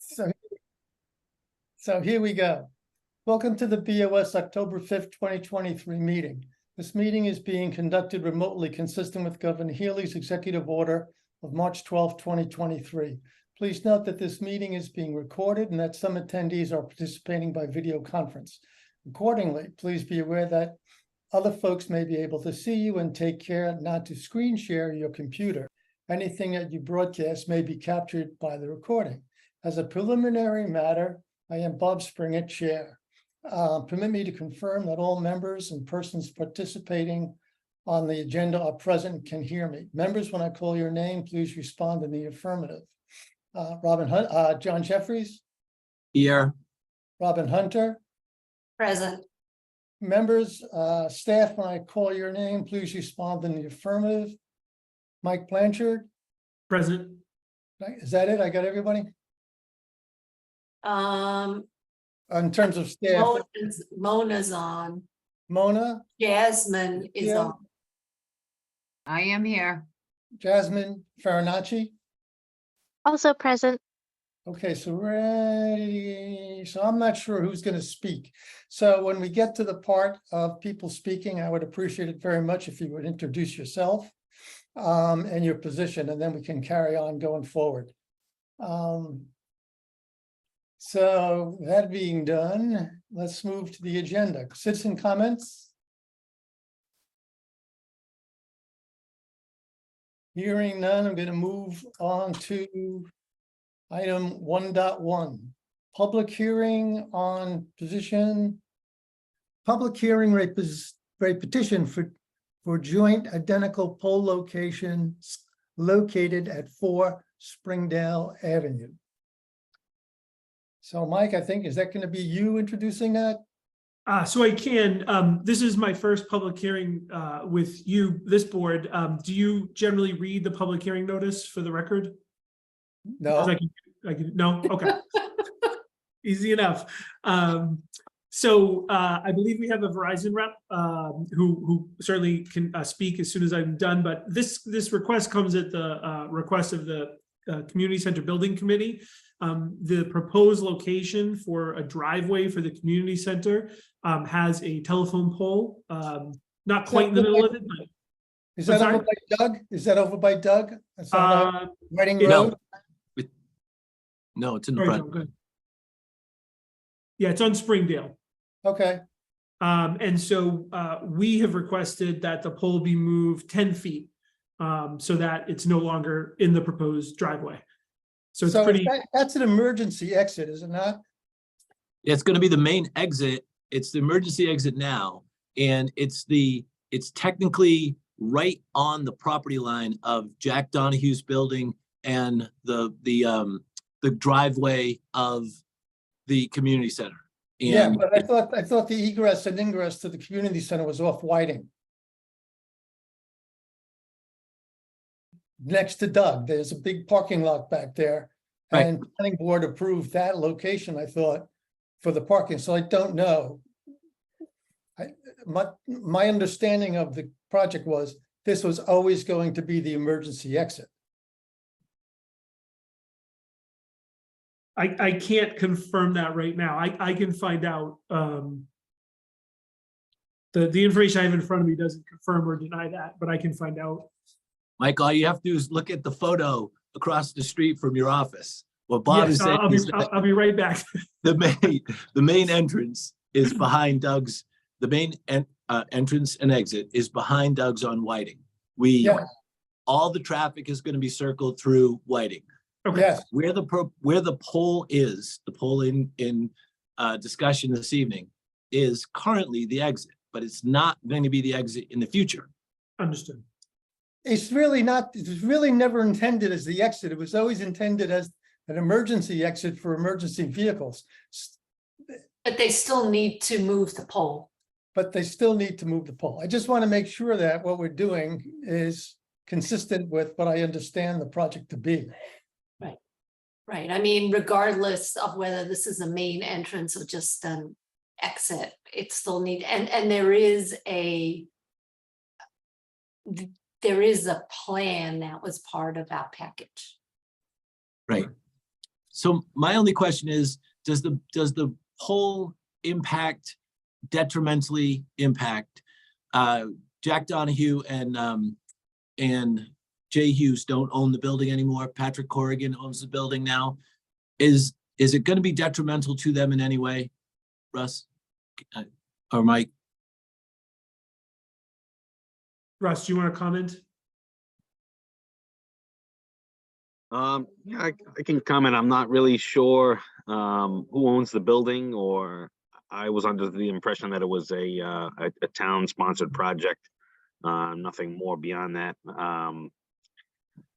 So, so here we go. Welcome to the BOS October 5th, 2023 meeting. This meeting is being conducted remotely consistent with Governor Healy's executive order of March 12, 2023. Please note that this meeting is being recorded and that some attendees are participating by video conference. Accordingly, please be aware that other folks may be able to see you, and take care not to screen share your computer. Anything that you broadcast may be captured by the recording. As a preliminary matter, I am Bob Springer, Chair. Permit me to confirm that all members and persons participating on the agenda are present and can hear me. Members, when I call your name, please respond in the affirmative. Robin Hunt, John Jeffries. Here. Robin Hunter. Present. Members, staff, when I call your name, please respond in the affirmative. Mike Blanchard. Present. Is that it? I got everybody? In terms of staff, Mona's on. Mona, Jasmine is Yeah. on. I am here. Jasmine Farinacci. Also present. Okay, so ready. So I'm not sure who's going to speak. So when we get to the part of people speaking, I would appreciate it very much if you would introduce yourself and your position, and then we can carry on going forward. So that being done, let's move to the agenda. Citizen comments? Hearing none, I'm going to move on to item 1.1. Public hearing on petition petition for joint identical pole locations located at 4 Springdale Avenue. So Mike, I think, is that going to be you introducing that? So I can. This is my first public hearing with you, this board. Do you generally read the public hearing notice for the record? No. I can, no? Okay. Easy enough. So I believe we have a Verizon rep who certainly can speak as soon as I'm done, but this request comes at the request of the Community Center Building Committee. The proposed location for a driveway for the community center has a telephone pole, not quite in the middle of it, but Is that over by Doug? Is that over by Doug? That's on Reading Road? No, it's in the sorry, front. John, go ahead. Yeah, it's on Springdale. Okay, And so we have requested that the pole be moved 10 feet so that it's no longer in the proposed driveway. So it's pretty. That's an emergency exit, is it not? It's going to be the main exit. It's the emergency exit now, and it's technically right on the property line of Jack Donahue's building and the driveway of the community center. And Yeah, but I thought the egress and ingress to the community center was off Whiting. Next to Doug, there's a big parking lot back there. Right. And planning board approved that location, I thought, for the parking, so I don't know. My understanding of the project was this was always going to be the emergency exit. I can't confirm that right now. I can find out. The information I have in front of me doesn't confirm or deny that, but I can find out. Mike, all you have to do is look at the photo across the street from your office. What Bob is saying is that I'll be right back. the main entrance is behind Doug's. The main entrance and exit is behind Doug's on Whiting. All the traffic is going to be circled through Whiting. Okay. Yes, Where the pole is, the pole in discussion this evening is currently the exit, but it's not going to be the exit in the future. Understood. it's really not, it was really never intended as the exit. It was always intended as an emergency exit for emergency vehicles. But they still need to move the pole. But they still need to move the pole. I just want to make sure that what we're doing is consistent with what I understand the project to be. Right. I mean, regardless of whether this is a main entrance or just an exit, it still need, and there is a plan that was part of our package. Right. So my only question is, does the whole impact detrimentally impact Jack Donahue and Jay Hughes don't own the building anymore. Patrick Corrigan owns the building now. Is it going to be detrimental to them in any way, Russ or Mike? Russ, do you want to comment? Yeah, I can comment. I'm not really sure who owns the building, or I was under the impression that it was a town-sponsored project. Nothing more beyond that.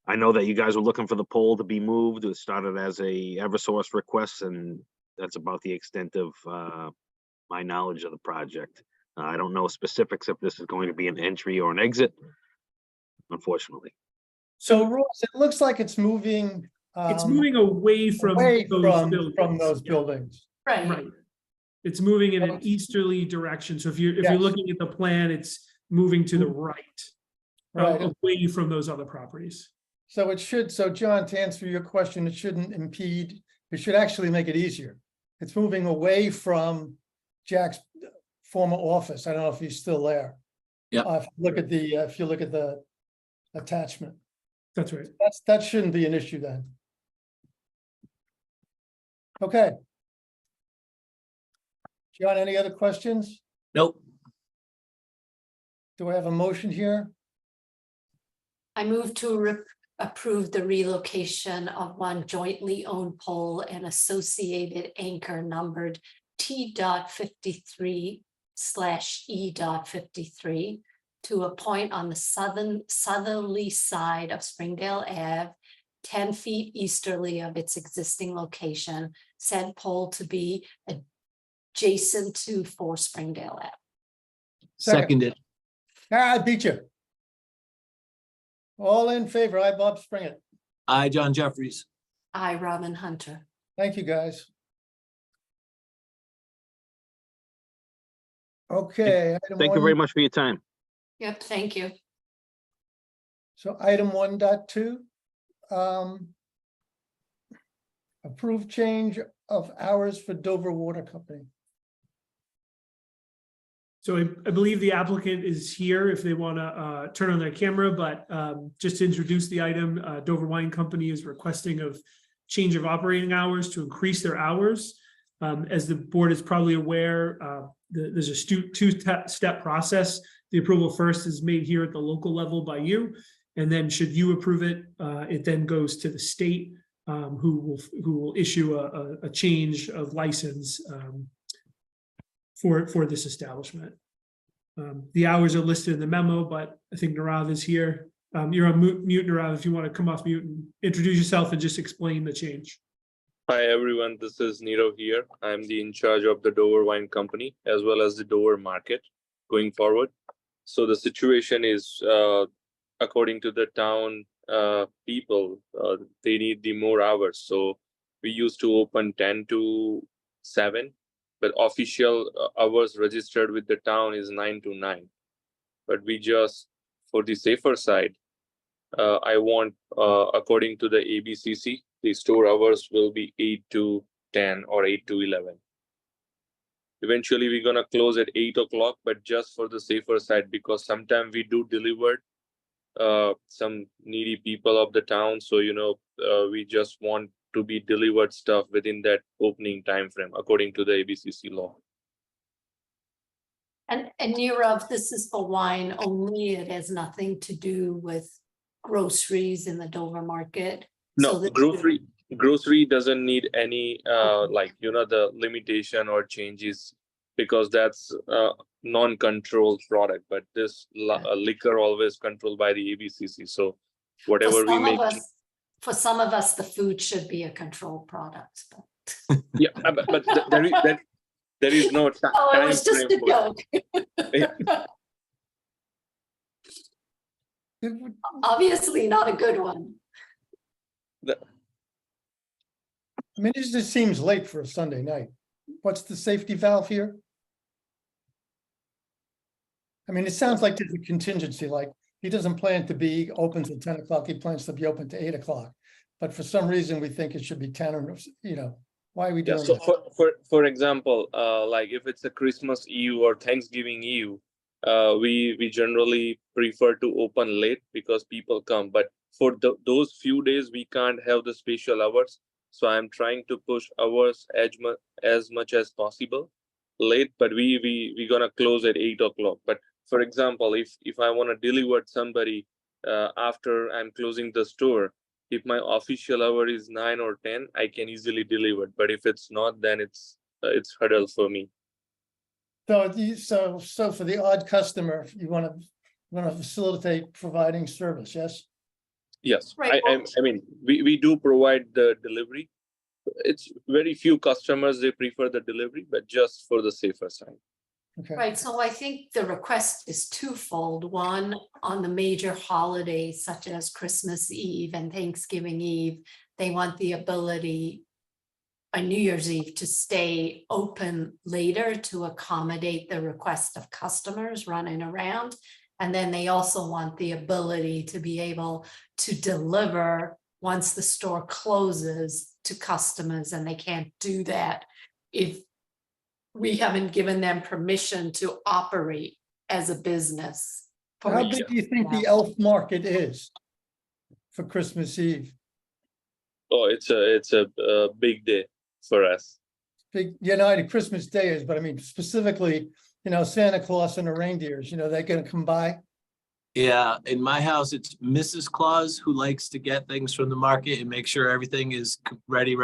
I know that you guys were looking for the pole to be moved. It started as a Eversource request, and that's about the extent of my knowledge of the project. I don't know specifics if this is going to be an entry or an exit, unfortunately. So Ross, it looks like it's moving. It's moving away from away those from buildings. those Yeah, buildings. right. It's moving in an easterly direction. So if you're Yes. looking at the plan, it's moving to the right, Right. away from those other properties. So it should, so John, to answer your question, it shouldn't impede, it should actually make it easier. It's moving away from Jack's former office. I don't know if he's still there. Yep. If you look at the attachment, That's right. that shouldn't be an issue then. Okay. John, any other questions? Nope. Do I have a motion here? I move to approve the relocation of one jointly owned pole and associated anchor numbered T.53/E.53 to a point on the southerly side of Springdale Ave, 10 feet easterly of its existing location, said pole to be adjacent to 4 Springdale Ave. Seconded. I beat you. All in favor, I, Bob Springett. I, John Jeffries. I, Robin Hunter. Thank you, guys. Okay. Thank you very much for your time. Yep, thank you. So item 1.2. Approved change of hours for Dover Water Company. So I believe the applicant is here if they want to turn on their camera, but just to introduce the item, Dover Wine Company is requesting of change of operating hours to increase their hours. As the board is probably aware, there's a two-step process. The approval first is made here at the local level by you, and then should you approve it, it then goes to the state, who will issue a change of license for this establishment. The hours are listed in the memo, but I think Nirav is here. You're on mute, Nirav, if you want to come off mute and introduce yourself and just explain the change. Hi everyone, this is Nirav here. I'm the in charge of the Dover Wine Company as well as the Dover market going forward. So the situation is, according to the town people, they need the more hours. So we used to open 10 to 7, but official hours registered with the town is 9 to 9. But we just, for the safer side, I want, according to the ABCC, the store hours will be 8 to 10 or 8 to 11. Eventually, we're gonna close at 8 o'clock, but just for the safer side, because sometimes we do deliver some needy people of the town. So, we just want to be delivered stuff within that opening time frame, according to the ABCC law. And Nirav, this is for wine only. It has nothing to do with groceries in the Dover market. No, So this- grocery doesn't need any the limitation or changes, because that's non-controlled product. But this liquor always controlled by the ABCC. So whatever we make. For some of us, the food should be a controlled product. But... Yeah, but there is no time. Oh, it was just a joke. Obviously not a good one. I mean, this just seems late for a Sunday night. What's the safety valve here? I mean, it sounds like there's a contingency, like he doesn't plan to be open till 10 o'clock. He plans to be open to 8 o'clock. but for some reason, we think it should be 10 or, why are we Yeah, doing so this? for example, like if it's a Christmas Eve or Thanksgiving Eve, we generally prefer to open late because people come. But for those few days, we can't have the special hours. So I'm trying to push hours as much as possible late. But we gonna close at 8 o'clock. But for example, if I want to deliver somebody after I'm closing the store, if my official hour is 9 or 10, I can easily deliver. But if it's not, then it's hurdle for me. So for the odd customer, you want to facilitate providing service, yes? Yes, Right, I mean, we do provide the delivery. It's very few customers, they prefer the delivery, but just for the safer side. Okay. Right, so I think the request is twofold. One, on the major holidays such as Christmas Eve and Thanksgiving Eve, they want the ability on New Year's Eve to stay open later to accommodate the request of customers running around. And then they also want the ability to be able to deliver once the store closes to customers, and they can't do that if we haven't given them permission to operate as a business. for How each big do you think the now. elf market is for Christmas Eve? Oh, it's a big day for us. Big, I know Christmas Day is, but I mean specifically, Santa Claus and the reindeers, they're gonna come by. Yeah, in my house, it's Mrs. Claus who likes to get things from the market and make sure everything is ready.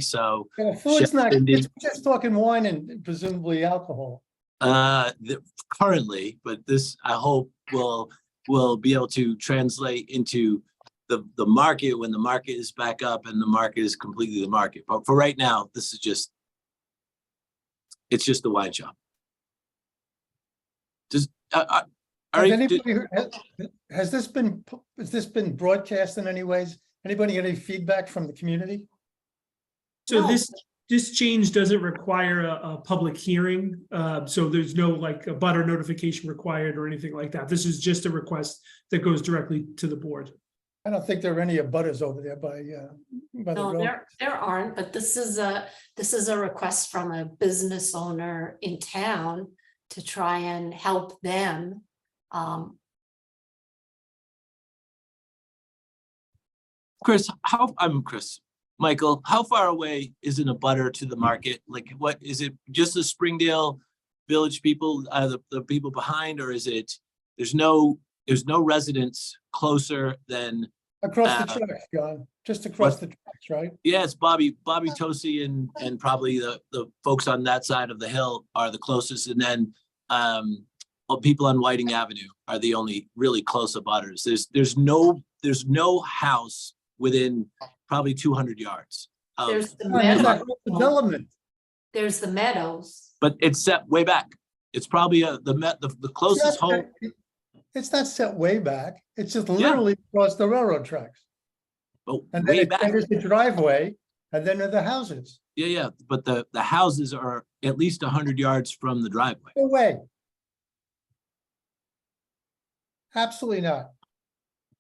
So Well, food's not, Cindy. it's just talking wine and presumably alcohol. Currently, but this I hope will be able to translate into the market when the market is back up and the market is completely the market. But for right now, this is it's just the wine shop. Does Has this been broadcast in any ways? Anybody get any feedback from the community? So No. this change doesn't require a public hearing. So there's no like a butter notification required or anything like that. This is just a request that goes directly to the board. I don't think there are any abutters over there by the No, road. there aren't, but this is a request from a business owner in town to try and help them. Michael, how far away is an abutter to the market? Like, what is it? Just the Springdale Village people, the people behind, or is it? There's no residents closer than. Across the tracks, John, just across the tracks, right? Yeah, it's Bobby Tosi and probably the folks on that side of the hill are the closest, and then people on Whiting Avenue are the only really close abutters. There's no house within probably 200 yards. There's the There's that meadows. whole development. There's the meadows. But it's set way back. It's probably the closest home. It's not set way back. It's just literally across the railroad tracks. But And then way back. there's the driveway, and then there are the houses. Yeah. But the houses are at least 100 yards from the driveway. No way. Absolutely not.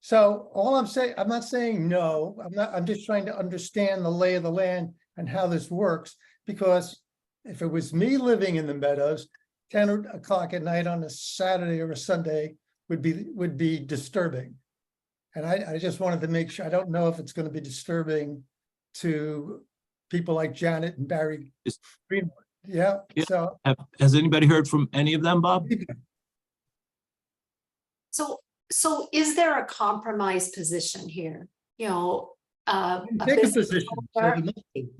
So all I'm saying, I'm not saying no, I'm just trying to understand the lay of the land and how this works. Because if it was me living in the meadows, 10 o'clock at night on a Saturday or a Sunday would be disturbing. And I just wanted to make sure, I don't know if it's going to be disturbing to people like Janet and Barry Greenwood. Yeah, Yeah. so. Has anybody heard from any of them, Bob? So is there a compromise position here? A Take a business position. owner,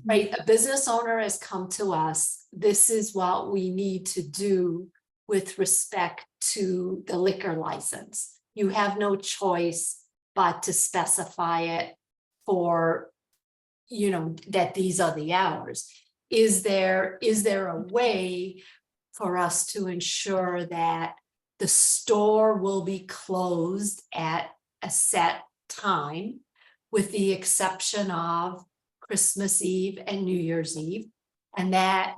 right? A business owner has come to us. This is what we need to do with respect to the liquor license. You have no choice but to specify it for, that these are the hours. Is there a way for us to ensure that the store will be closed at a set time, with the exception of Christmas Eve and New Year's Eve? And that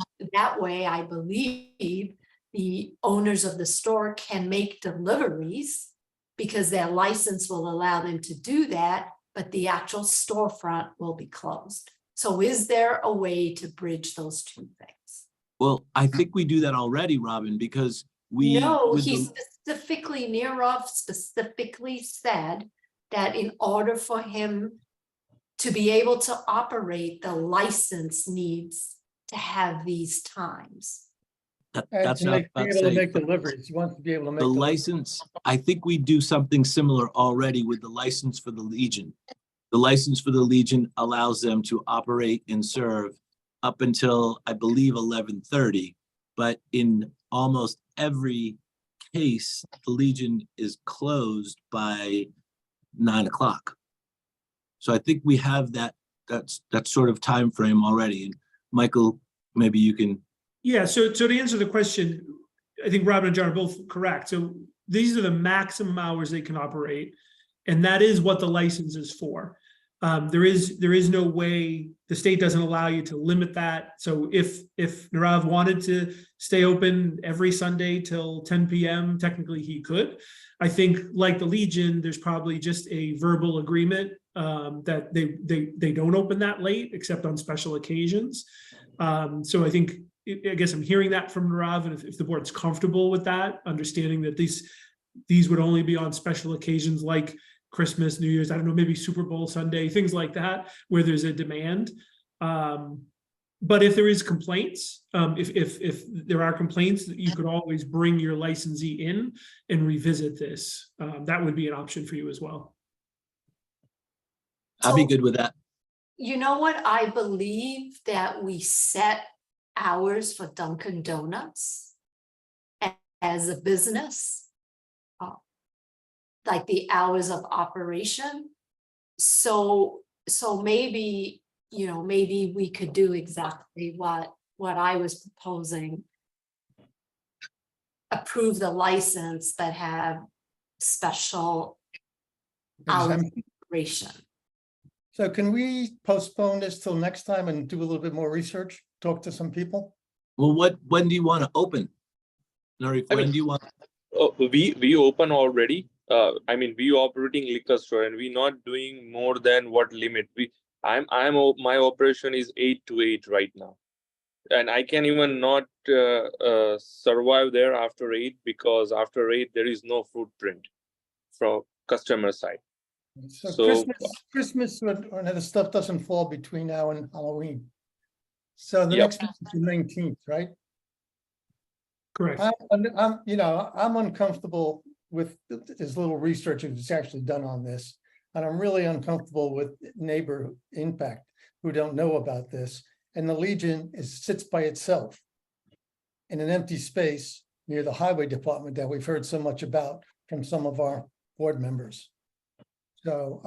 way, I believe the owners of the store can make deliveries because their license will allow them to do that, but the actual storefront will be closed. So is there a way to bridge those two things? Well, I think we do that already, Robin, because we. No, with he the- specifically, Nirov specifically said that in order for him to be able to operate, the license needs to have these times. that- And That's to what I was be about to able to say. make deliveries, he wants to be able to make. The deliveries. license, I think we do something similar already with the license for the Legion. The license for the Legion allows them to operate and serve up until, I believe, 11:30. But in almost every case, the Legion is closed by 9 o'clock. So I think we have that sort of time frame already. And Michael, maybe you can. Yeah, so to answer the question, I think Robin and John are both correct. So these are the maximum hours they can operate, and that is what the license is for. There is no way, the state doesn't allow you to limit that. So if Nirav wanted to stay open every Sunday till 10 p.m., technically he could. I think, like the Legion, there's probably just a verbal agreement that they don't open that late except on special occasions. So I guess I'm hearing that from Nirav, and if the board's comfortable with that, understanding that these would only be on special occasions like Christmas, New Year's, I don't know, maybe Super Bowl Sunday, things like that, where there's a demand. But if there is complaints, if there are complaints, you could always bring your licensee in and revisit this. That would be an option for you as well. I'll be So- good with that. You know what? I believe that we set hours for Dunkin' Donuts as a business, like the hours of operation. So maybe, maybe we could do exactly what I was proposing. Approve the license, but have special hours of Exemption. operation. So can we postpone this till next time and do a little bit more research, talk to some people? Well, when do you want to open? Nari, I mean- when do you want? We open already. We operating liquor store, and we not doing more than what limit. My operation is 8 to 8 right now, and I can even not survive there after 8, because after 8 there is no footprint from customer side. So So- Christmas or the stuff doesn't fall between now and Halloween. So the Yep. next month is the 19th, right? Correct. I'm uncomfortable with as little research as actually done on this. And I'm really uncomfortable with neighbor impact who don't know about this. And the Legion sits by itself in an empty space near the highway department that we've heard so much about from some of our board members. So,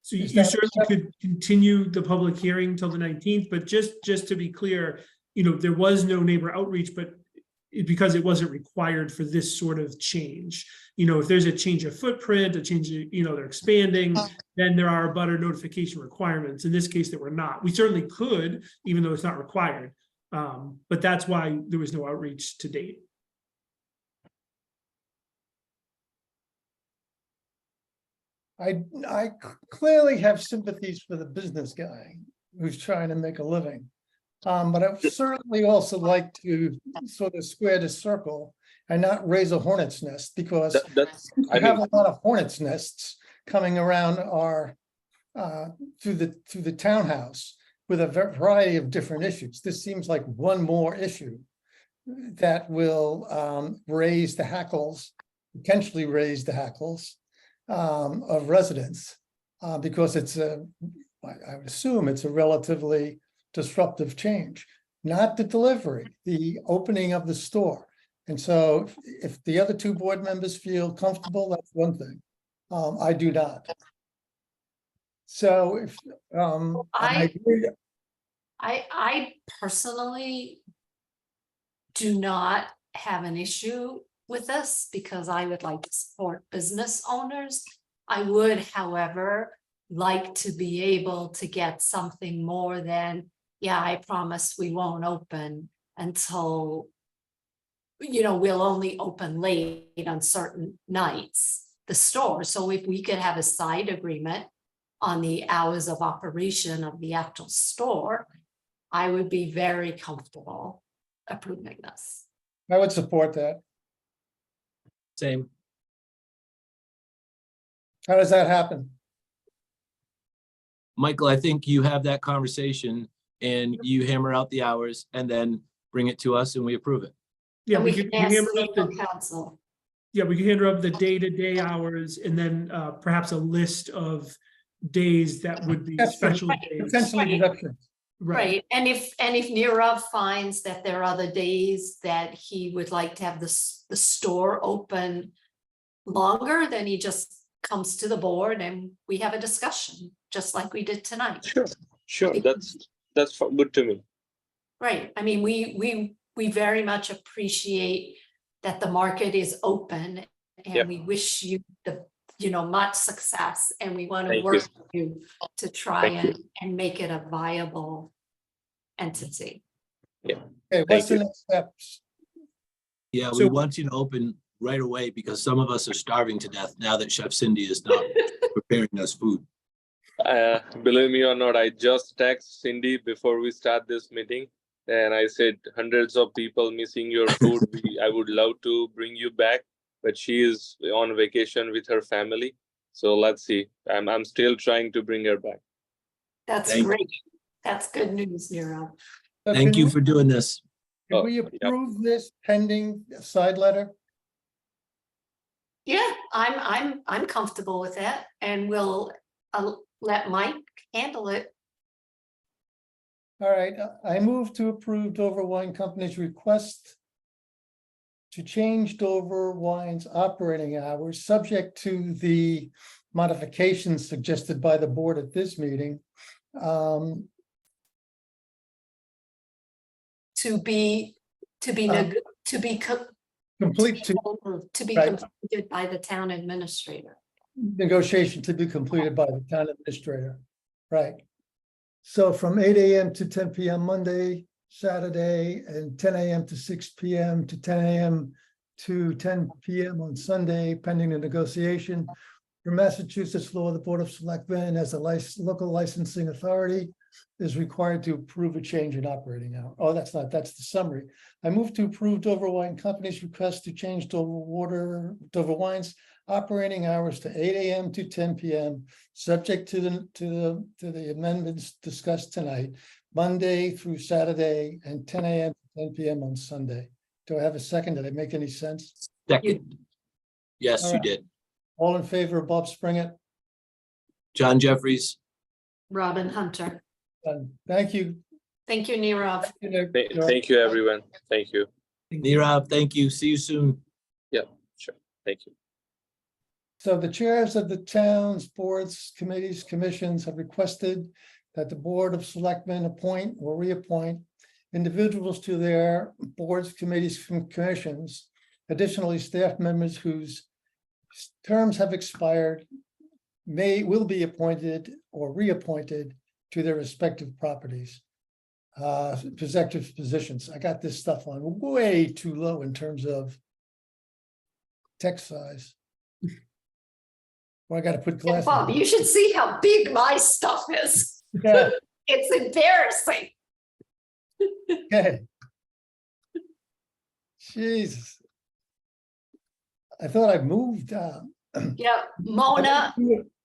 So you Is that- certainly could continue the public hearing till the 19th, but just to be clear, there was no neighbor outreach, but because it wasn't required for this sort of change. If there's a change of footprint, a change of, they're expanding, then there are butter notification requirements. In this case, there were not. We certainly could, even though it's not required. But that's why there was no outreach to date. I clearly have sympathies for the business guy who's trying to make a living. But I would certainly also like to sort of square the circle and not raise a hornet's nest, because we have a lot of hornet's nests coming around our through the townhouse with a variety of different issues. This seems like one more issue that will raise the hackles, potentially raise the hackles of residents, because I would assume it's a relatively disruptive change, not the delivery, the opening of the store. And so if the other two board members feel comfortable, that's one thing. I do not. So if I agree. I personally do not have an issue with this, because I would like to support business owners. I would, however, like to be able to get something more than, yeah, I promise we won't open until, we'll only open late on certain nights. the store. So if we could have a side agreement on the hours of operation of the actual store, I would be very comfortable approving this. I would support that. Same. How does that happen? Michael, I think you have that conversation and you hammer out the hours and then bring it to us and we approve it. Yeah, And we we could can ask hammer up legal the, counsel. yeah, we could hammer up the day-to-day hours and then perhaps a list of days that would be That's special right. days. Potentially deductions. Right, and if Nirav finds that there are other days that he would like to have the store open longer, then he just comes to the board and we have a discussion, just like we did tonight. Sure, that's good to me. Right, I mean, we very much appreciate that the market is open Yeah. and we wish you much success, and we want to Thank you. work with you to try Thank and make it a viable entity. Okay, Thank what's the you. next steps? Yeah, we So- want you to open right away because some of us are starving to death now that Chef Cindy is not preparing us food. Believe me or not, I just text Cindy before we start this meeting. And I said, hundreds of people missing your food. I would love to bring you back, but she is on vacation with her family. So let's see. I'm still trying to bring her back. That's Thank you. great. That's good news, Nirav. So Thank can you we- for doing this. Can we Oh, yeah. approve this pending side letter? Yeah, I'm comfortable with that, and we'll let Mike handle it. All right, I move to approve Dover Wine Company's request to change Dover Wine's operating hours, subject to the modifications suggested by the board at this meeting. To be Complete to to be right. completed by the town administrator. negotiation to be completed by the town administrator. Right. So from 8 AM to 10 PM Monday, Saturday, and 10 AM to 6 PM to 10 AM to 10 PM on Sunday, pending the negotiation. For Massachusetts law, the Board of Selectmen, as a local licensing authority, is required to approve a change in operating hour. Oh, that's the summary. I move to approve Dover Wine Company's request to change Dover Wine's operating hours to 8 AM to 10 PM, subject to the amendments discussed tonight, Monday through Saturday, and 10 AM to 10 PM on Sunday. Do I have a second? Did I make any sense? Second. Yes, All you right. did. All in favor of Bob Springett? John Jeffries. Robin Hunter. Thank you. Thank you, Nirav. Thank you, everyone. Thank you. Nirav, thank you. See you soon. Sure. Thank you. So the chairs of the towns, boards, committees, commissions have requested that the Board of Selectmen appoint or reappoint individuals to their boards, committees, and commissions. Additionally, staff members whose terms have expired will be appointed or reappointed to their respective properties. Executive positions. I got this stuff on way too low in terms of text size. Well, I gotta put glasses. Bob, you should see how big my stuff is. Yeah, It's embarrassing. okay. Jesus. I thought I moved. Yeah, Mona,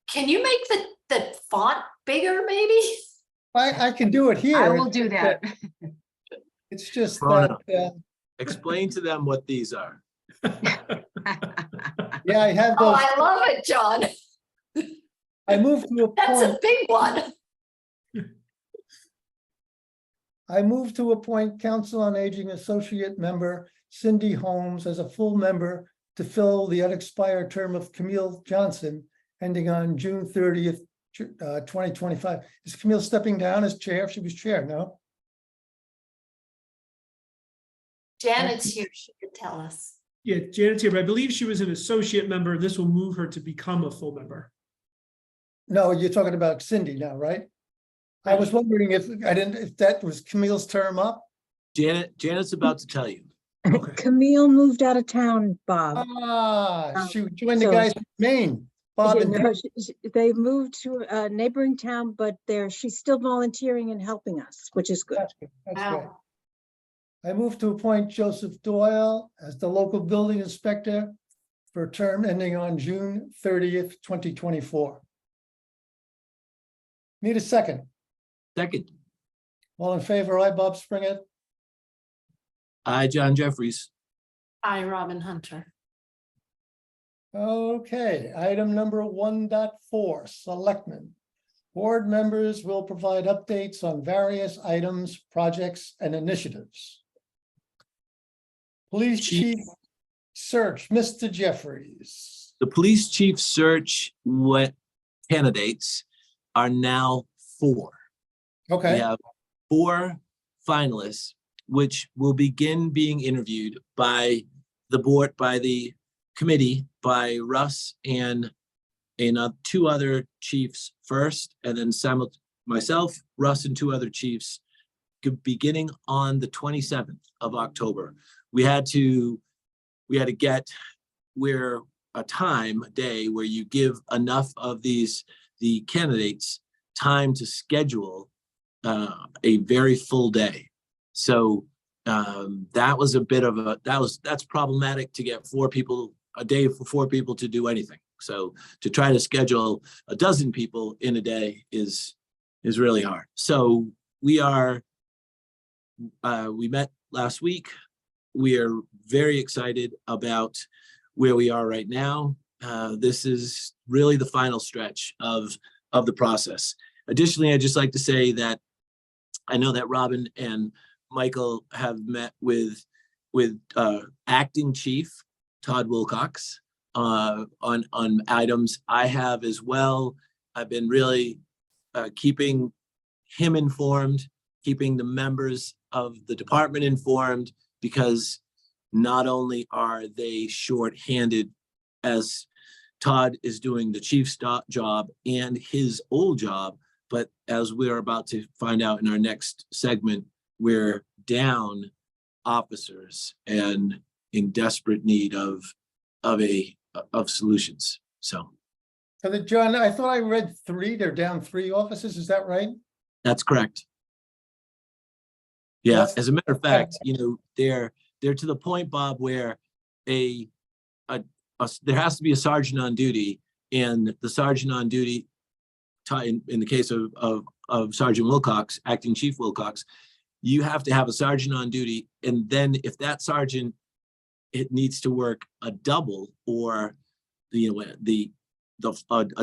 can you make the font bigger, maybe? I can do it here. I will do that. It's just Rona. that, Explain to them what these are. yeah, I have Oh, those. I love it, John. I moved to a That's point. a big one. I move to appoint Council on Aging Associate Member Cindy Holmes as a full member to fill the unexpired term of Camille Johnson, ending on June 30th, 2025. Is Camille stepping down as chair? She was chair, no? Janet's here, she could tell us. Yeah, Janet's here, but I believe she was an associate member. This will move her to become a full member. No, you're talking about Cindy now, right? I was wondering if that was Camille's term up. Janet's about to tell you. Okay. Camille moved out of town, Bob. She joined the so- guys from Maine, Bob and No, Dave. they moved to a neighboring town, but she's still volunteering and helping us, which is good. That's good. That's great. Wow. I move to appoint Joseph Doyle as the local building inspector for a term ending on June 30th, 2024. Need a second. Second, All in favor, aye, Bob Springett. I, John Jeffries. I, Robin Hunter. Okay, item number 1.4, Selectmen. Board members will provide updates on various items, projects, and initiatives. Police Chief Search, Mr. Jeffries. The police chief search candidates are now 4. We Okay, have 4 finalists, which will begin being interviewed by the board, by the committee, by Russ and 2 other chiefs first, and then myself, Russ, and 2 other chiefs, beginning on the 27th of October. We had to get a day where you give enough of the candidates time to schedule a very full day. So that was a bit of that's problematic to get 4 people a day for 4 people to do anything. So to try to schedule a dozen people in a day is really hard. So we met last week. We are very excited about where we are right now. This is really the final stretch of the process. Additionally, I'd just like to say that I know that Robin and Michael have met with acting chief Todd Wilcox on items. I have as well. I've been really keeping him informed, keeping the members of the department informed, because not only are they short-handed as Todd is doing the chief's job and his old job, but as we're about to find out in our next segment, we're down officers and in desperate need of solutions. So John, I thought I read 3, they're down 3 officers, is that right? that's correct. Yeah, That's- as a matter of fact, they're to the point, Bob, where there has to be a sergeant on duty, and the sergeant on duty, in the case of Sergeant Wilcox, acting Chief Wilcox, you have to have a sergeant on duty, and then if that sergeant, it needs to work a double or a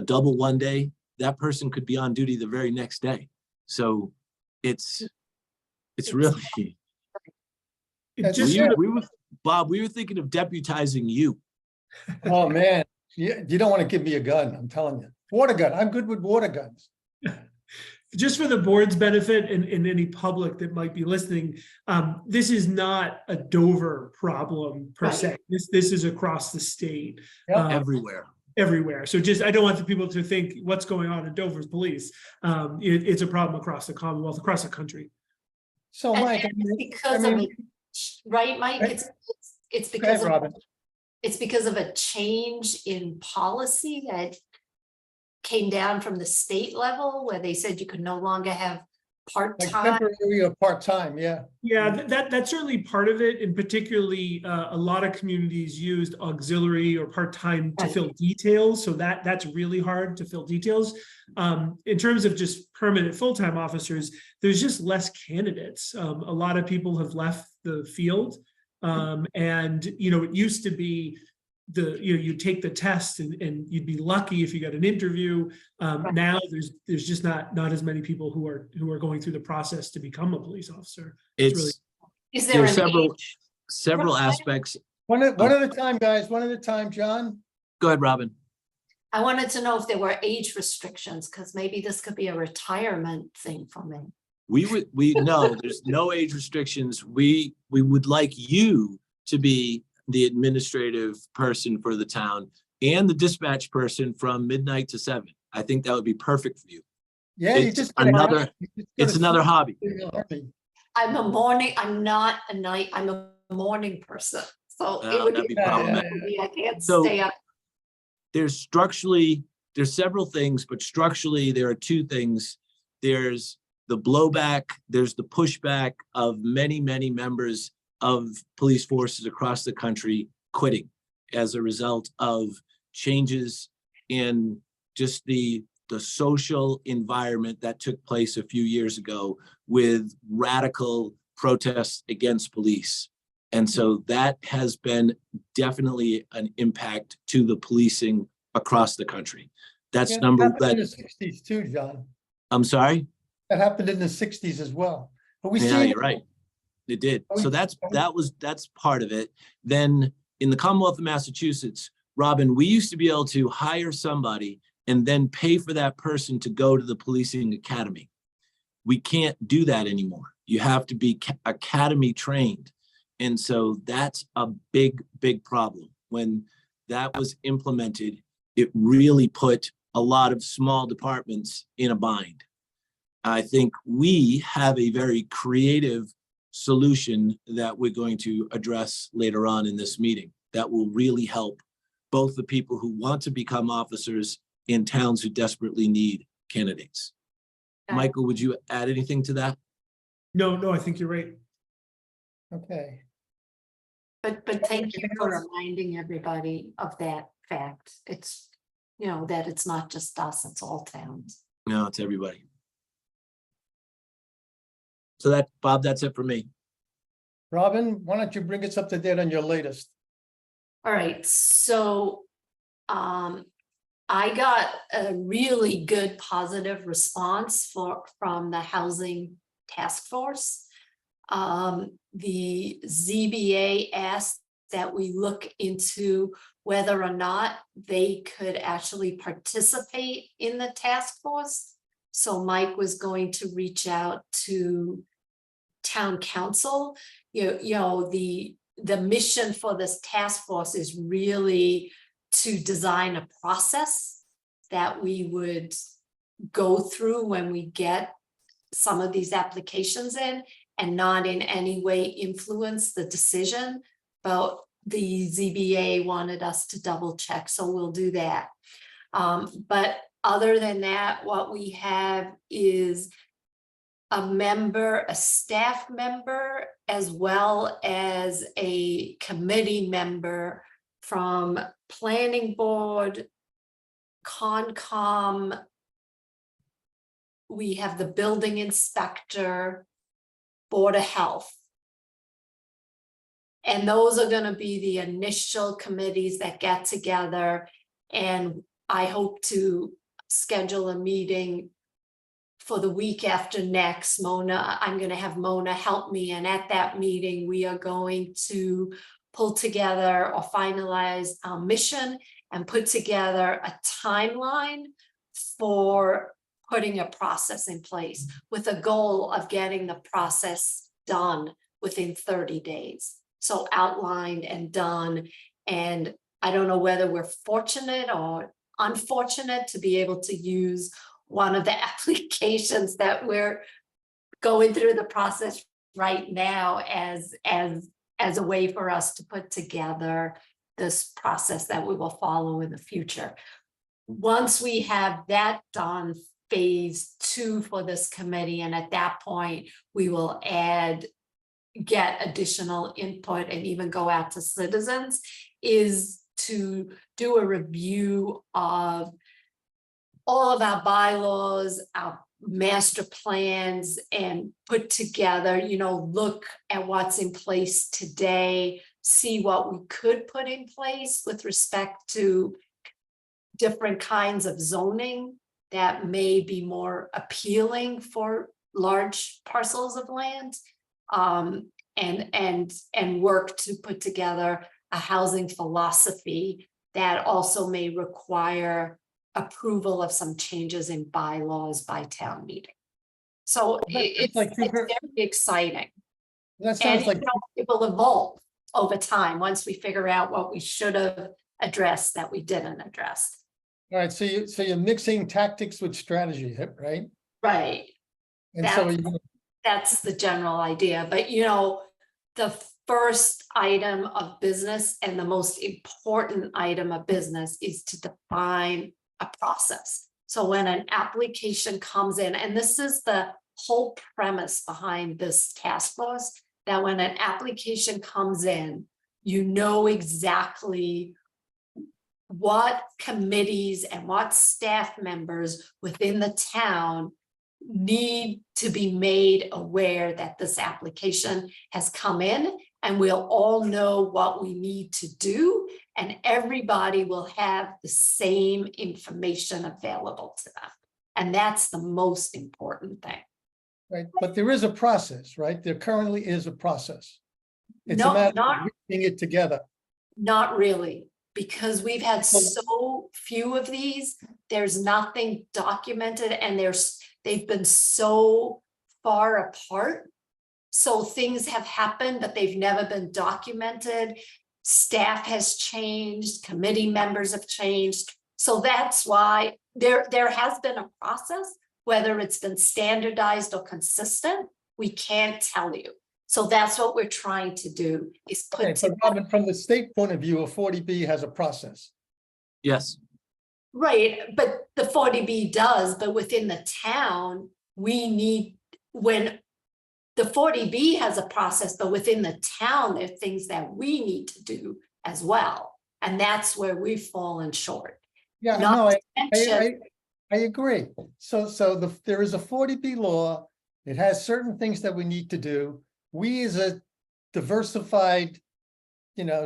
double one day, that person could be on duty the very next day. So it's really. Bob, we were thinking of deputizing you. Oh, man, you don't want to give me a gun, I'm telling you. Water gun, I'm good with water guns. Just for the board's benefit and any public that might be listening, this is not a Dover problem per se. This is across the state. Yep. Everywhere. So I don't want the people to think what's going on in Dover's police. It's a problem across the Commonwealth, across the country. So, And Mike, it's because of right, Mike? It's because of Robin. it's because of a change in policy that came down from the state level where they said you could no longer have Like part-time. temporary or part-time, yeah. Yeah, that's certainly part of it, and particularly a lot of communities used auxiliary or part-time to Right. fill details, so that's really hard to fill details. In terms of just permanent full-time officers, there's just less candidates. A lot of people have left the field, and it used to be you take the test and you'd be lucky if you got an interview. Now there's just not as many people who are going through the process to become a police officer. Is there There are an several aspects. One at a time, guys, one at a time, John. Go ahead, Robin. I wanted to know if there were age restrictions, because maybe this could be a retirement thing for me. We know there's no age restrictions. We would like you to be the administrative person for the town and the dispatch person from midnight to 7. I think that would be perfect for you. Yeah, It's another hobby. I'm a morning, I'm not a night, I'm a morning person, so it Oh, would that'd be be, problematic. I can't So- stay up. There's several things, but structurally, there are two things. There's the blowback, there's the pushback of many, many members of police forces across the country quitting as a result of changes in just the social environment that took place a few years ago with radical protests against police. And so that has been definitely an impact to the policing across the country. That's Yeah, that number, happened in that, the 60s too, John. I'm sorry? That happened in the 60s as well. But we Yeah, see, you're right. It did. Are we- So that's part of it. Then in the Commonwealth of Massachusetts, Robin, we used to be able to hire somebody and then pay for that person to go to the policing academy. We can't do that anymore. You have to be academy trained. And so that's a big, big problem. When that was implemented, it really put a lot of small departments in a bind. I think we have a very creative solution that we're going to address later on in this meeting that will really help both the people who want to become officers in towns who desperately need candidates. Okay. Michael, would you add anything to that? No, I think you're right. okay, But thank you Anything for else? reminding everybody of that fact. It's, that it's not just us, it's all towns. No, it's everybody. So that, Bob, that's it for me. Robin, why don't you bring us up to date on your latest? All right, so I got a really good positive response from the housing task force. The ZBA asked that we look into whether or not they could actually participate in the task force. So Mike was going to reach out to town council. The mission for this task force is really to design a process that we would go through when we get some of these applications in, and not in any way influence the decision. But the ZBA wanted us to double check, so we'll do that. But other than that, what we have is a staff member, as well as a committee member from planning board, Concom. We have the building inspector, Board of Health. And those are going to be the initial committees that get together. And I hope to schedule a meeting for the week after next. I'm going to have Mona help me. And at that meeting, we are going to pull together or finalize our mission and put together a timeline for putting a process in place, with a goal of getting the process done within 30 days. So outlined and done. And I don't know whether we're fortunate or unfortunate to be able to use one of the applications that we're going through the process right now as a way for us to put together this process that we will follow in the future. Once we have that done, phase 2 for this committee, and at that point we will get additional input and even go out to citizens, is to do a review of all of our bylaws, our master plans, and put together, look at what's in place today, see what we could put in place with respect to different kinds of zoning that may be more appealing for large parcels of land, and work to put together a housing philosophy that also may require approval of some changes in bylaws by town meeting. So it's very exciting. That sounds like, It will evolve over time once we figure out what we should have addressed that we didn't address. all right, so you're mixing tactics with strategy, right? Right. And so are you gonna- That's the general idea, but the first item of business and the most important item of business is to define a process. So when an application comes in, and this is the whole premise behind this task force, that when an application comes in, you know exactly what committees and what staff members within the town need to be made aware that this application has come in, and we'll all know what we need to do, and everybody will have the same information available to them. And that's the most important thing. Right, but there is a process, right? There currently is a process. It's a No, matter not- of reading it together. Not really, because we've had so few of these, there's nothing documented, and they've been so far apart. So things have happened, but they've never been documented. Staff has changed, committee members have changed. So that's why there has been a process, whether it's been standardized or consistent, we can't tell you. So that's what we're trying to do, is Okay, put but together. Robin, from the state point of view, a 40B has a process. Yes, Right, but the 40B does, but within the town, we need, when the 40B has a process, but within the town, there are things that we need to do as well. And that's where we've fallen short. Yeah, Not no, to mention- I agree. So there is a 40B law. It has certain things that we need to do. We as a diversified,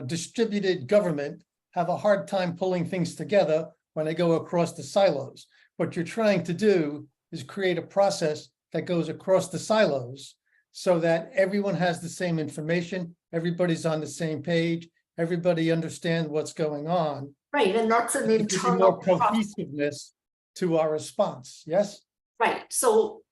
distributed government have a hard time pulling things together when they go across the silos. What you're trying to do is create a process that goes across the silos so that everyone has the same information, everybody's on the same page, everybody understands what's going on. Right, and that's an To give you internal more process. cohesiveness to our response, yes? Right, so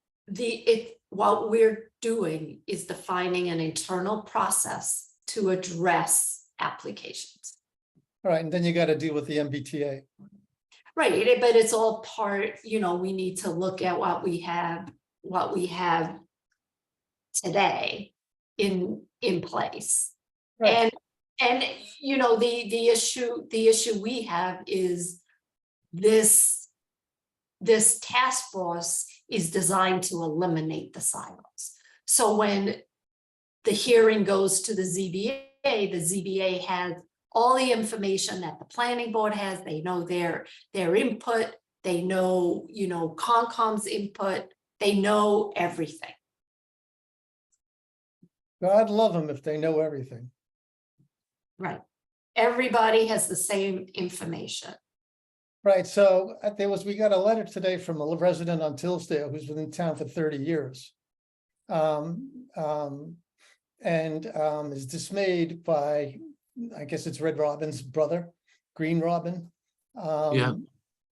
what we're doing is defining an internal process to address applications. All right, and then you got to deal with the MBTA. Right, but it's all part, we need to look at what we have today in place. Right. And the issue we have is this task force is designed to eliminate the silos. So when the hearing goes to the ZBA has all the information that the planning board has. They know their input, they know, Concom's input, they know everything. God love them if they know everything. Right. Everybody has the same information. Right, so we got a letter today from a resident on Tillsdale who's been in town for 30 years. Is dismayed by, I guess it's Red Robin's brother, Green Robin. Yeah.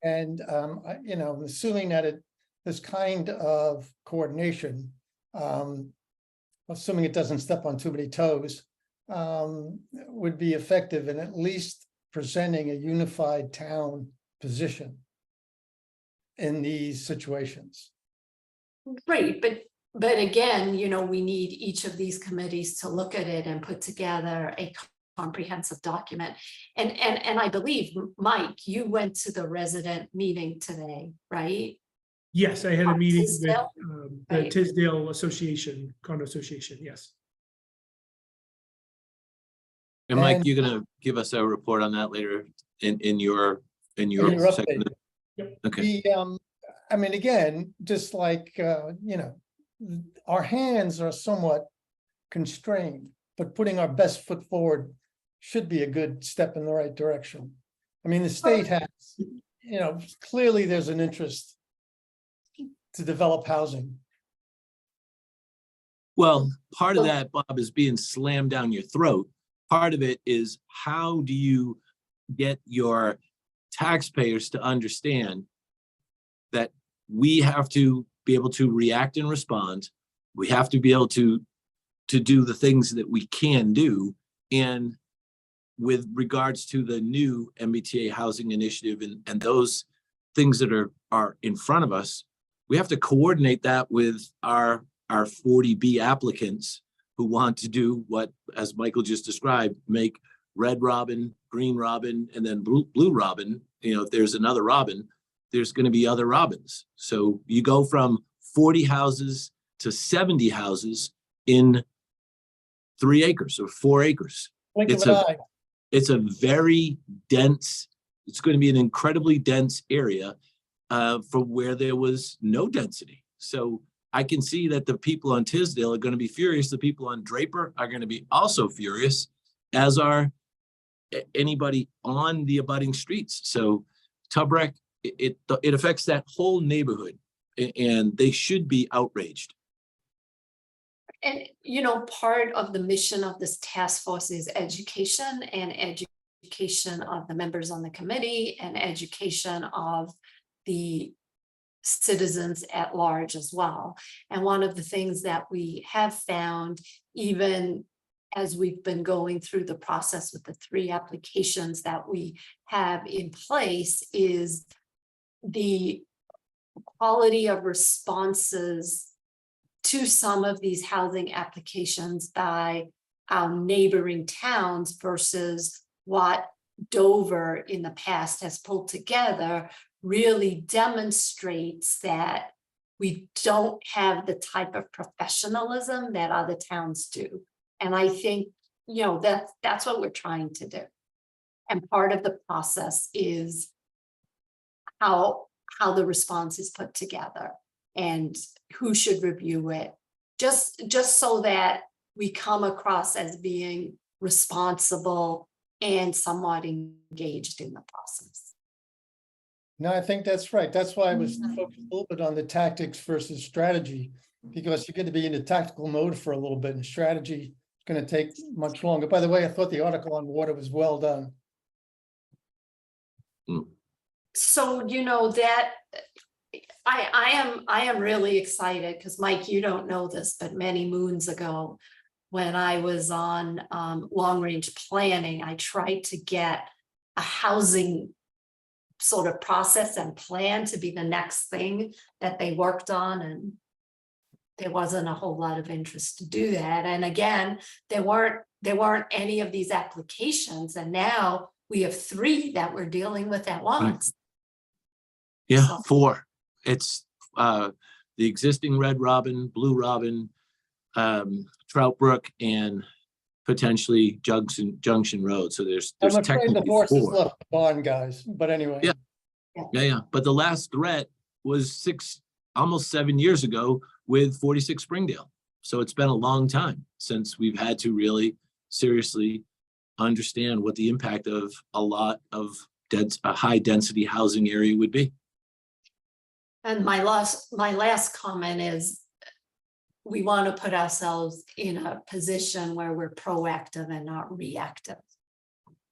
I'm assuming that this kind of coordination, assuming it doesn't step on too many toes, would be effective in at least presenting a unified town position in these situations. Right, but again, we need each of these committees to look at it and put together a comprehensive document. And I believe, Mike, you went to the resident meeting today, right? Yes, I had a meeting with Tisdale? the Right. Tisdale Association, Condo Association, yes. and Mike, And- you're gonna give us a report on that later in your Your second. update. Yep. Okay, Again, just like, our hands are somewhat constrained, but putting our best foot forward should be a good step in the right direction. The state has, clearly there's an interest to develop housing. well, part of that, Bob, is being slammed down your throat. Part of it is, how do you get your taxpayers to understand that we have to be able to react and respond? We have to be able to do the things that we can do. And with regards to the new MBTA housing initiative and those things that are in front of us, we have to coordinate that with our 40B applicants who want to do what, as Michael just described, make red robin, green robin, and then blue robin. You know, if there's another robin, there's going to be other robins. So you go from 40 houses to 70 houses in 3 acres or 4 acres. Blink of It's an a, eye. it's a very dense, it's going to be an incredibly dense area from where there was no density. So I can see that the people on Tisdale are going to be furious. The people on Draper are going to be also furious, as are anybody on the abutting streets. So Tubrek, it affects that whole neighborhood, and they should be outraged. And, you know, part of the mission of this task force is education, and education of the members on the committee, and education of the citizens at large as well. And one of the things that we have found, even as we've been going through the process with the 3 applications that we have in place, is the quality of responses to some of these housing applications by our neighboring towns versus what Dover in the past has pulled together, really demonstrates that we don't have the type of professionalism that other towns do. And I think, you know, that's what we're trying to do. And part of the process is how the response is put together and who should review it, just so that we come across as being responsible and somewhat engaged in the process. No, I think that's right. That's why I was focused a little bit on the tactics versus strategy, because you're going to be in the tactical mode for a little bit, and strategy is going to take much longer. By the way, I thought the article on water was well done. So, you know, that I am really excited because, Mike, you don't know this, but many moons ago, when I was on long range planning, I tried to get a housing sort of process and plan to be the next thing that they worked on, and there wasn't a whole lot of interest to do that. And again, there weren't any of these applications, and now we have 3 that we're dealing with at once. Yeah, So- 4. It's the existing red robin, blue robin, Trout Brook, and potentially Junction Road. So there's I'm afraid the technically horse has 4. left the barn, guys, but anyway. Yeah. Yeah. But the last threat was almost 7 years ago with 46 Springdale. So it's been a long time since we've had to really seriously understand what the impact of a lot of a high density housing area would be. And my last comment is, we want to put ourselves in a position where we're proactive and not reactive.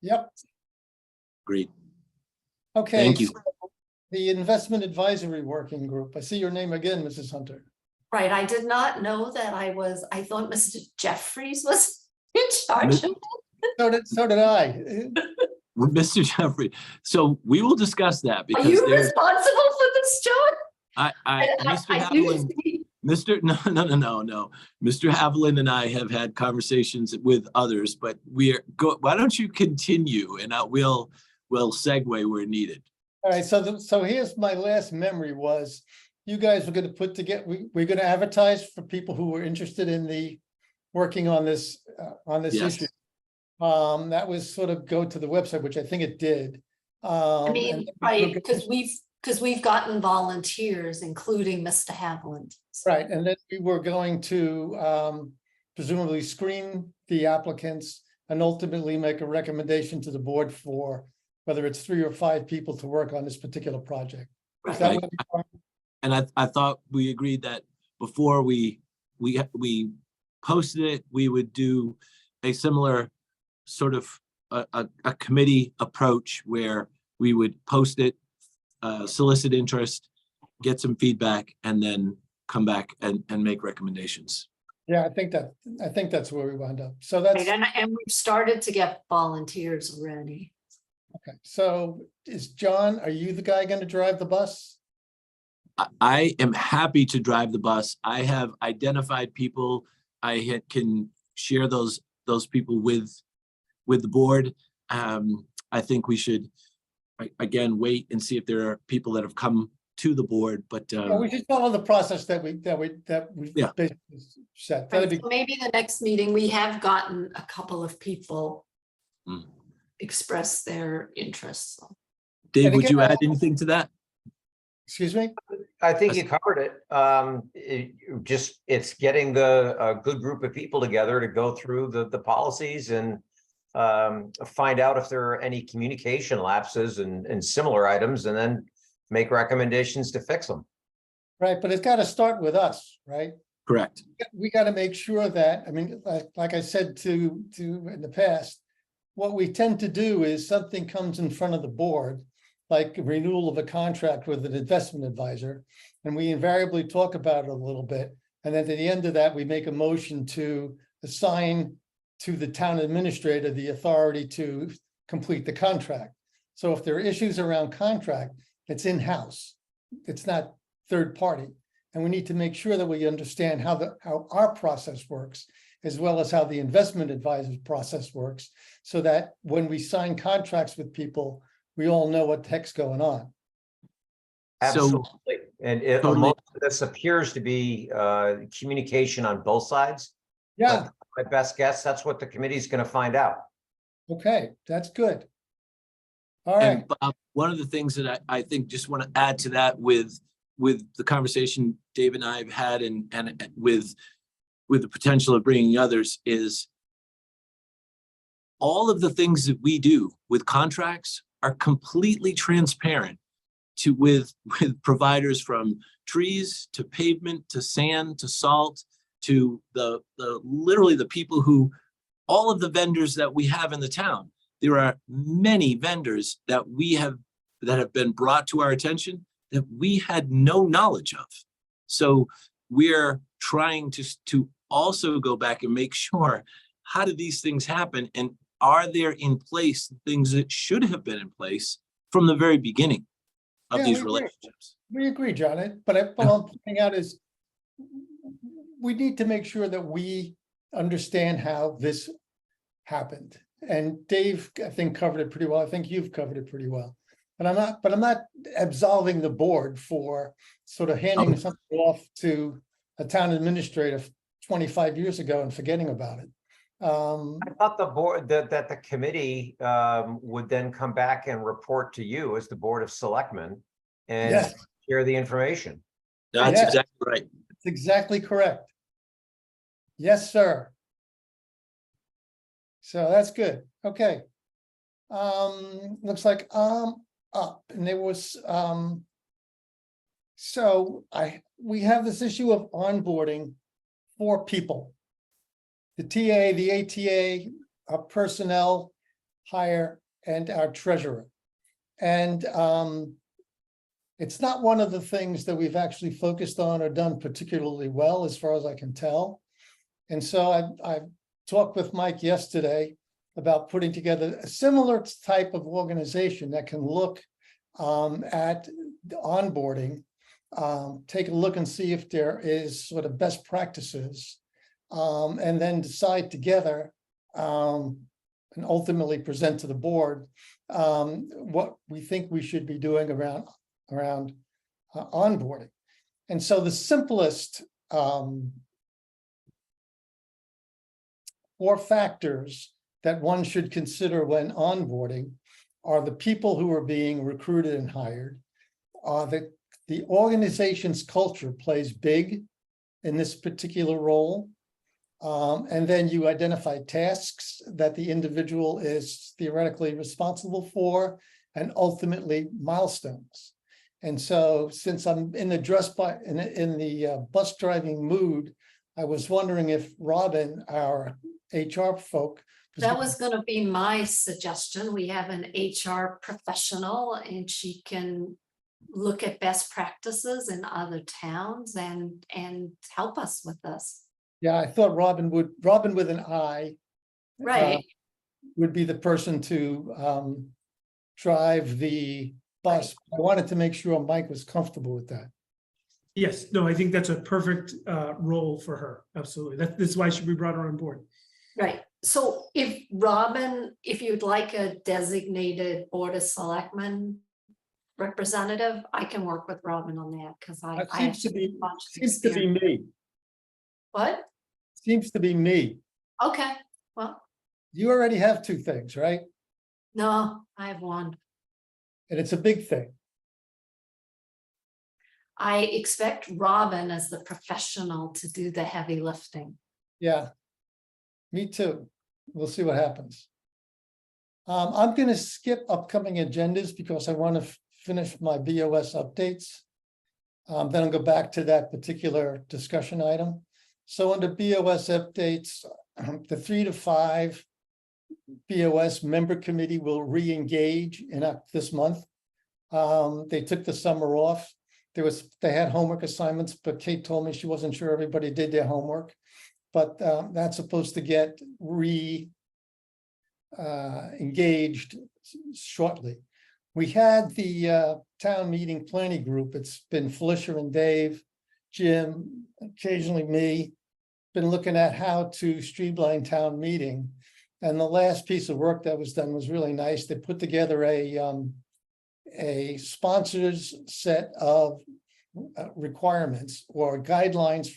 Yep. Agreed. Okay. Thank you. So the Investment Advisory Working Group. I see your name again, Mrs. Hunter. Right, I did not know that I thought Mr. Jeffries was in charge of it. So did I. Mr. Jeffrey, so we will discuss that Are because you there's, responsible for this, John? Mr. I do Haviland, see- no. Mr. Haviland and I have had conversations with others, but why don't you continue and we'll segue where needed. All right, so here's my last memory was, you guys were going to put together, we're going to advertise for people who were interested in working on this Yes. issue. That was sort of go to the website, which I think it did. I And mean, then right, because we've gotten volunteers, including Mr. Haviland. Right, and then we were going to presumably screen the applicants and ultimately make a recommendation to the board for whether it's 3 or 5 people to work on this particular project. Is that Right. what we are? And I thought we agreed that before we posted it, we would do a similar sort of a committee approach where we would post it, solicit interest, get some feedback, and then come back and make recommendations. Yeah, I think that's where we wound up. So that's, Right, and we've started to get volunteers already. okay. So John, are you the guy going to drive the bus? I am happy to drive the bus. I have identified people can share those people with the board. I think we should again wait and see if there are people that have come to the board, but Yeah, we should follow the process that we Yeah. basically set. That'd be, So maybe the next meeting, we have gotten a couple of people Mm. express their interest. So. Dave, And would again, you add anything to that? excuse me? I think you covered it. It's getting a good group of people together to go through the policies and find out if there are any communication lapses and similar items, and then make recommendations to fix them. Right, but it's got to start with us, right? Correct. We got to make sure that, I mean, like I said to in the past, what we tend to do is something comes in front of the board, like renewal of a contract with an investment advisor, and we invariably talk about it a little bit. And then at the end of that, we make a motion to assign to the town administrator the authority to complete the contract. So if there are issues around contract, it's in-house. It's not third party. And we need to make sure that we understand how our process works, as well as how the investment advisor's process works, so that when we sign contracts with people, we all know what the heck's going on. Absolutely. And Totally. most of this appears to be communication on both sides. Yeah, My best guess, that's what the committee is going to find out. okay, that's good. All right, And Bob, one of the things that I think just want to add to that with the conversation Dave and I have had and with the potential of bringing others is all of the things that we do with contracts are completely transparent with providers, from trees to pavement to sand to salt to the literally the people who, all of the vendors that we have in the town. There are many vendors that have been brought to our attention that we had no knowledge of. So we're trying to also go back and make sure, how did these things happen? And are there in place things that should have been in place from the very beginning of Yeah, these we agree. relationships? we agree, John, but what I'm pointing out is we need to make sure that we understand how this happened. And Dave, I think, covered it pretty well. I think you've covered it pretty well. And I'm not absolving the board for sort of handing something off to a town administrator 25 years ago and forgetting about it. I thought the board, that the committee would then come back and report to you as the Board of Selectmen and Yes. share the information. That's Yeah. exactly right. That's exactly correct. Yes, sir. So that's good. Okay. Looks like up, and there was so we have this issue of onboarding for people. The TA, the ATA, our personnel hire, and our treasurer. And it's not one of the things that we've actually focused on or done particularly well, as far as I can tell. And so I talked with Mike yesterday about putting together a similar type of organization that can look at the onboarding, take a look and see if there is sort of best practices, and then decide together and ultimately present to the board what we think we should be doing around onboarding. And so the simplest 4 factors that one should consider when onboarding are the people who are being recruited and hired. The organization's culture plays big in this particular role. And then you identify tasks that the individual is theoretically responsible for, and ultimately milestones. And so, since I'm in the bus driving mood, I was wondering if Robin, our HR folk. That was going to be my suggestion. We have an HR professional and she can look at best practices in other towns and help us with this. Yeah, I thought Robin with an I. Right. Would be the person to drive the bus. I wanted to make sure Mike was comfortable with that. Yes, no, I think that's a perfect role for her. Absolutely. That's why we brought her on board. Right, so if Robin, if you'd like a designated Board of Selectmen representative, I can work with Robin on that, because I That have seems to be, much seems to be experience. me, What? seems to be me. Okay, well, You already have two things, right? no, I have one. And it's a big thing. I expect Robin as the professional to do the heavy lifting. Yeah. Me too. We'll see what happens. I'm gonna skip upcoming agendas because I want to finish my BOS updates. Then I'll go back to that particular discussion item. So under BOS updates, the 3 to 5 BOS member committee will re-engage in this month. They took the summer off. They had homework assignments, but Kate told me she wasn't sure everybody did their homework. But that's supposed to get engaged shortly. We had the town meeting planning group. It's been Felicia and Dave, Jim, occasionally me, been looking at how to streamline town meeting. And the last piece of work that was done was really nice. They put together a sponsors set of requirements or guidelines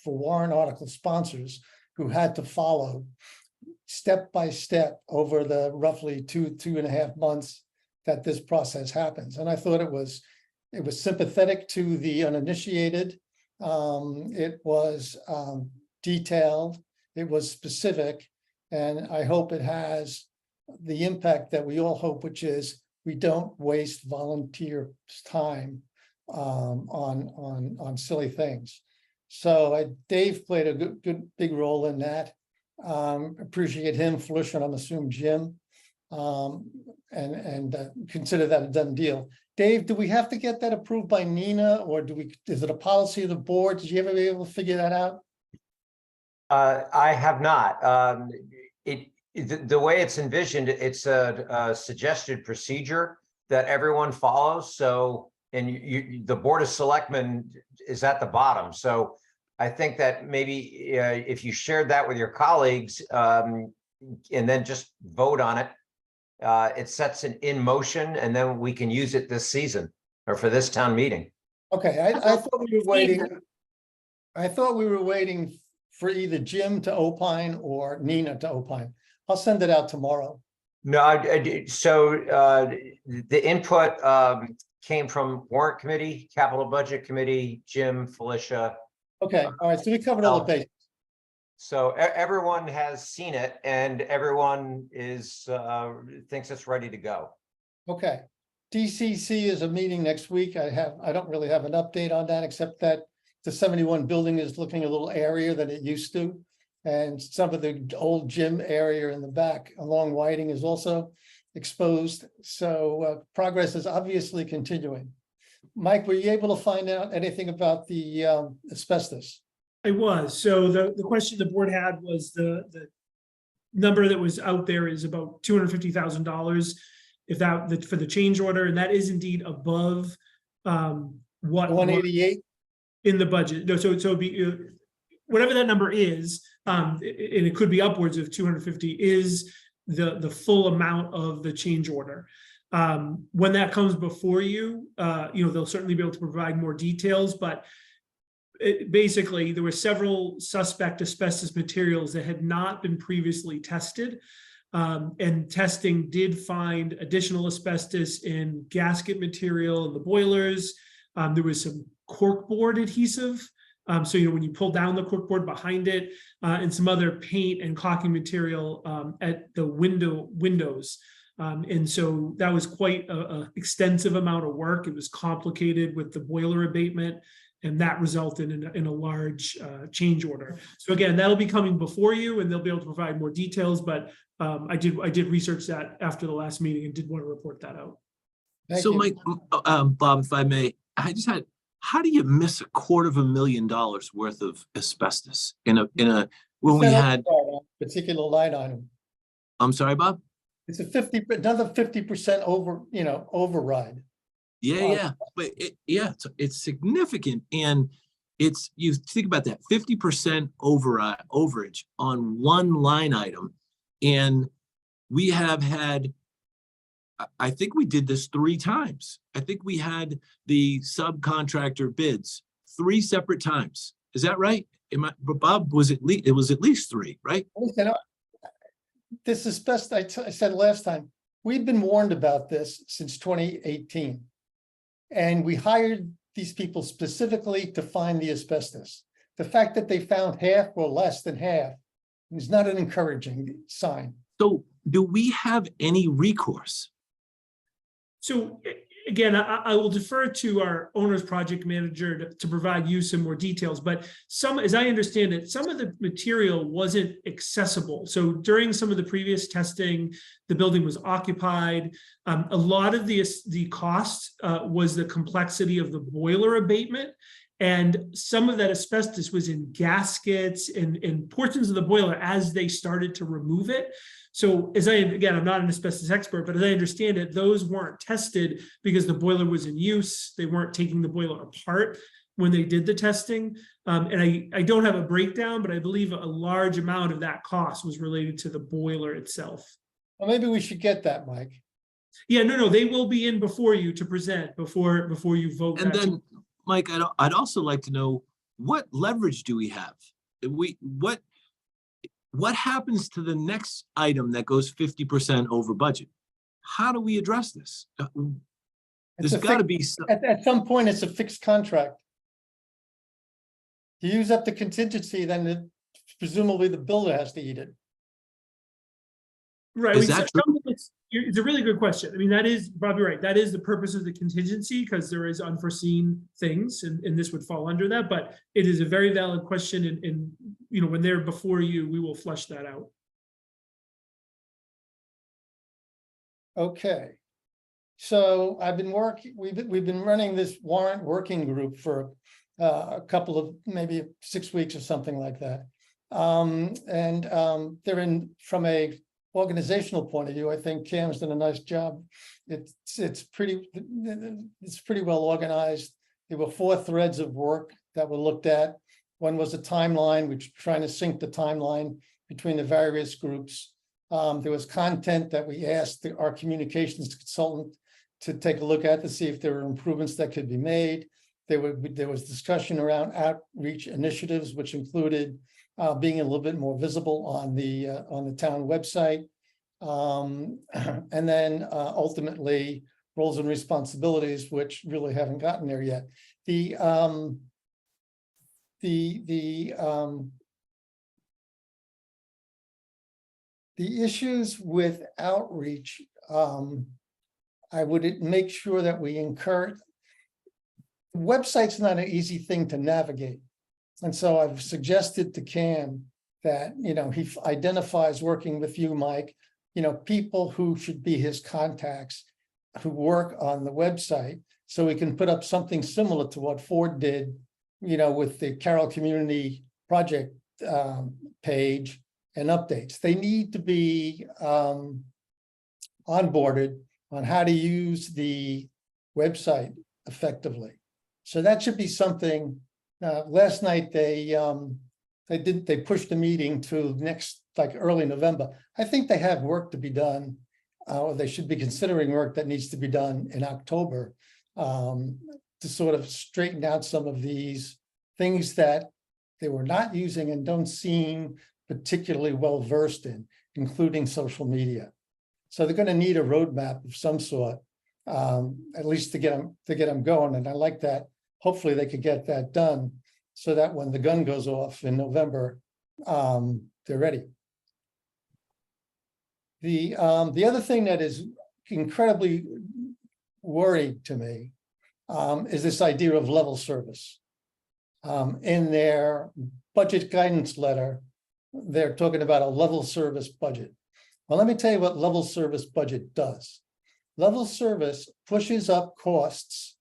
for warrant article sponsors who had to follow step by step over the roughly two and a half months that this process happens. And I thought it was sympathetic to the uninitiated. It was detailed, it was specific, and I hope it has the impact that we all hope, which is we don't waste volunteer time on silly things. So Dave played a good big role in that. Appreciate him, Felicia, and I'm assuming Jim, and consider that a done deal. Dave, do we have to get that approved by Nina, or is it a policy of the board? Did you ever be able to figure that out? I have not. The way it's envisioned, it's a suggested procedure that everyone follows. So, and the Board of Selectmen is at the bottom. So I think that maybe if you shared that with your colleagues and then just vote on it, it sets it in motion, and then we can use it this season or for this town meeting. Okay, I thought we were waiting. I thought we were waiting for either Jim to opine or Nina to opine. I'll send it out tomorrow. No, the input came from Warrant Committee, Capital Budget Committee, Jim, Felicia. Okay, all right, so we covered all the bases. So everyone has seen it, and everyone is thinks it's ready to go. Okay, DCC is a meeting next week. I don't really have an update on that, except that the 71 building is looking a little airier than it used to. And some of the old gym area in the back along Whiting is also exposed. So progress is obviously continuing. Mike, were you able to find out anything about the asbestos? I was. So the question the board had was the number that was out there is about $250,000 if that for the change order, and that is indeed above what 188 in the budget. No, so it'd be whatever that number is, and it could be upwards of 250 is the full amount of the change order. When that comes before you, they'll certainly be able to provide more details, but basically there were several suspect asbestos materials that had not been previously tested. And testing did find additional asbestos in gasket material in the boilers. There was some corkboard adhesive. So, when you pull down the corkboard behind it, and some other paint and caulking material at the windows. And so that was quite a extensive amount of work. It was complicated with the boiler abatement, and that resulted in a large change order. So again, that'll be coming before you, and they'll be able to provide more details, but I did research that after the last meeting and did want to report that out. Thank So you. Mike, Bob, if I may, how do you miss $250,000 worth of asbestos when we had, particular line item? I'm sorry, Bob? It's another 50% override. Yeah, but it's significant, and you think about that 50% overage on one line item, and we have had. I think we did this 3 times. I think we had the subcontractor bids 3 separate times. Is that right? But Bob, it was at least 3, right? Listen, this is best, I said last time, we've been warned about this since 2018. And we hired these people specifically to find the asbestos. The fact that they found half or less than half is not an encouraging sign. So do we have any recourse? So again, I will defer to our owner's project manager to provide you some more details, but as I understand it, some of the material wasn't accessible. So during some of the previous testing, the building was occupied. A lot of the cost was the complexity of the boiler abatement. And some of that asbestos was in gaskets and portions of the boiler as they started to remove it. So again, I'm not an asbestos expert, but as I understand it, those weren't tested because the boiler was in use. They weren't taking the boiler apart when they did the testing. And I don't have a breakdown, but I believe a large amount of that cost was related to the boiler itself. Well, maybe we should get that, Mike. Yeah, no, they will be in before you to present before you vote. And then, Mike, I'd also like to know, what leverage do we have? What happens to the next item that goes 50% over budget? How do we address this? There's got to be some. At some point, it's a fixed contract. You use up the contingency, then presumably the builder has to eat it. Right. Is that true? It's a really good question. I mean, that is, Bob, you're right. That is the purpose of the contingency, because there is unforeseen things, and this would fall under that. But it is a very valid question, and when they're before you, we will flesh that out. Okay. So we've been running this warrant working group for a couple of, maybe 6 weeks or something like that. They're from a organizational point of view, I think Cam's done a nice job. It's pretty well organized. There were 4 threads of work that were looked at. One was a timeline, which trying to sync the timeline between the various groups. There was content that we asked our communications consultant to take a look at to see if there were improvements that could be made. There was discussion around outreach initiatives, which included being a little bit more visible on the town website. And then ultimately roles and responsibilities, which really haven't gotten there yet. The issues with outreach, I would make sure that we encourage. Website's not an easy thing to navigate. And so I've suggested to Cam that, he identifies, working with you, Mike, people who should be his contacts who work on the website, so we can put up something similar to what Ford did, with the Carroll Community Project page and updates. They need to be onboarded on how to use the website effectively. So that should be something. Last night they pushed the meeting to next, like early November. I think they have work to be done, or they should be considering work that needs to be done in October, to sort of straighten out some of these things that they were not using and don't seem particularly well versed in, including social media. So they're going to need a roadmap of some sort, at least to get them going. And I like that. Hopefully they could get that done so that when the gun goes off in November, they're ready. The other thing that is incredibly worrying to me is this idea of level service. In their budget guidance letter, they're talking about a level service budget. Well, let me tell you what level service budget does. Level service pushes up costs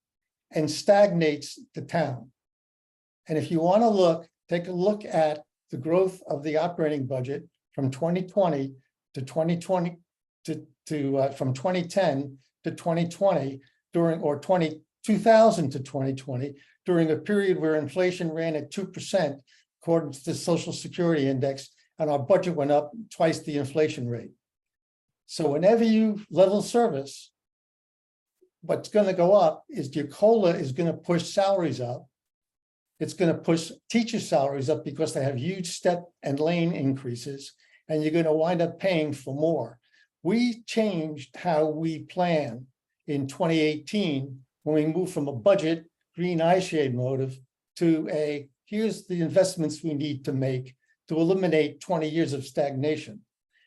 and stagnates the town. And if you want to take a look at the growth of the operating budget from 2020 to 2020 from 2010 to 2020, or 2000 to 2020, during a period where inflation ran at 2%, according to the Social Security Index, and our budget went up twice the inflation rate. So whenever you level service, what's going to go up is your COLA is going to push salaries up. It's going to push teacher salaries up because they have huge step and lane increases, and you're going to wind up paying for more. We changed how we plan in 2018 when we moved from a budget green eye shade motive to a here's the investments we need to make to eliminate 20 years of stagnation.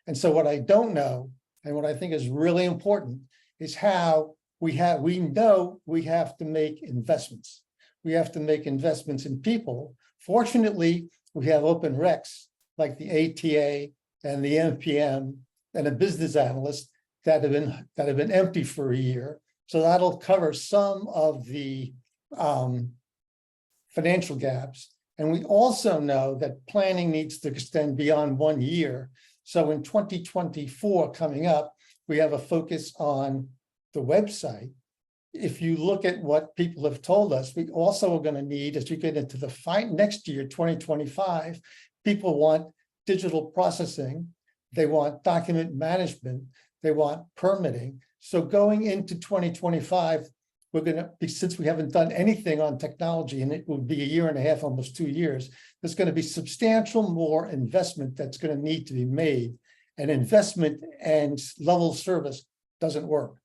And so what I don't know, and what I think is really important, is how we know we have to make investments. We have to make investments in people. Fortunately, we have open recs like the ATA and the NPM and a business analyst that have been empty for a year. So that'll cover some of the financial gaps. And we also know that planning needs to extend beyond 1 year. So in 2024 coming up, we have a focus on the website. If you look at what people have told us, we also are going to need, as you get into the next year, 2025, people want digital processing, they want document management, they want permitting. So going into 2025, we're going to be, since we haven't done anything on technology, and it will be a year and a half, almost 2 years, there's going to be substantial more investment that's going to need to be made. And investment and level service doesn't work.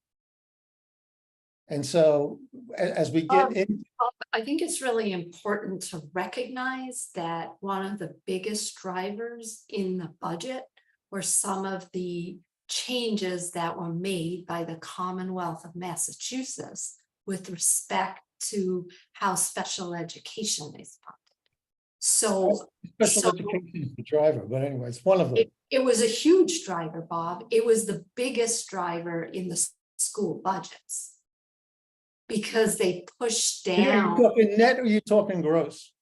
And so as we get in, I think it's really important to recognize that one of the biggest drivers in the budget were some of the changes that were made by the Commonwealth of Massachusetts with respect to how special education is funded. So special education is the driver, but anyway, it's one of them. It was a huge driver, Bob. It was the biggest driver in the school budgets because they pushed down. Are you talking net or are you talking gross?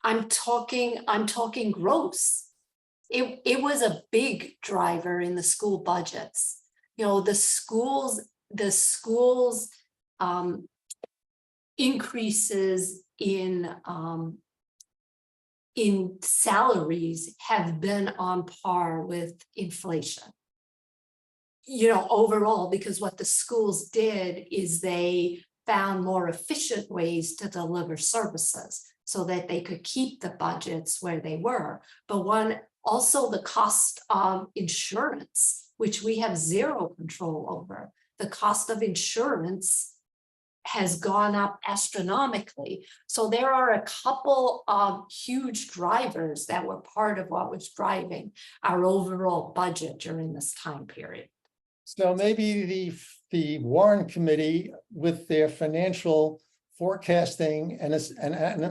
I'm talking gross. It was a big driver in the school budgets. You know, the schools increases in salaries have been on par with inflation. You know, overall, because what the schools did is they found more efficient ways to deliver services so that they could keep the budgets where they were. But also the cost of insurance, which we have zero control over. The cost of insurance has gone up astronomically. So there are a couple of huge drivers that were part of what was driving our overall budget during this time period. So maybe the Warren Committee, with their financial forecasting and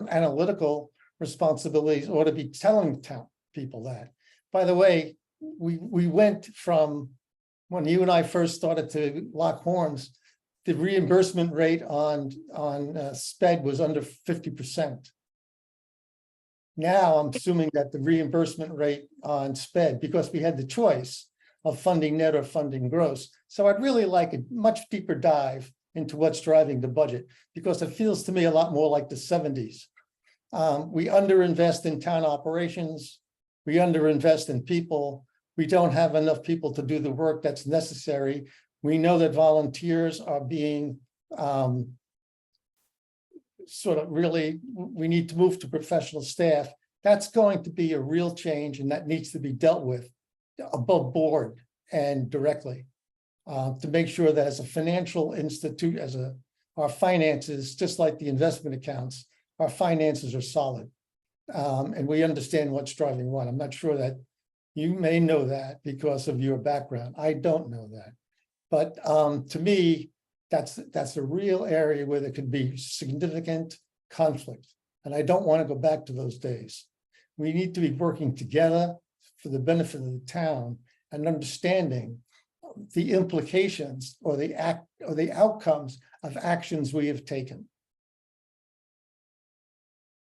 analytical responsibilities, ought to be telling people that. By the way, we went from when you and I first started to lock horns, the reimbursement rate on SPED was under 50%. Now I'm assuming that the reimbursement rate on SPED, because we had the choice of funding net or funding gross. So I'd really like a much deeper dive into what's driving the budget, because it feels to me a lot more like the 70s. We underinvest in town operations. We underinvest in people. We don't have enough people to do the work that's necessary. We know that volunteers are being sort of really, we need to move to professional staff. That's going to be a real change, and that needs to be dealt with above board and directly to make sure that as a financial institute, our finances, just like the investment accounts, our finances are solid. And we understand what's driving what. I'm not sure that you may know that because of your background. I don't know that. But to me, that's a real area where there could be significant conflict. And I don't want to go back to those days. We need to be working together for the benefit of the town and understanding the implications or the outcomes of actions we have taken.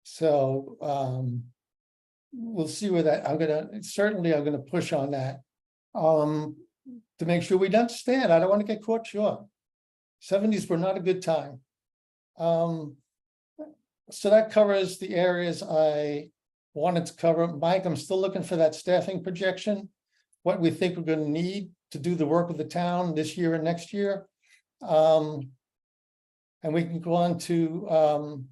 So we'll see where that, I'm gonna push on that to make sure we understand. I don't want to get caught short. 70s were not a good time. So that covers the areas I wanted to cover. Mike, I'm still looking for that staffing projection, what we think we're going to need to do the work of the town this year and next year. And we can go on to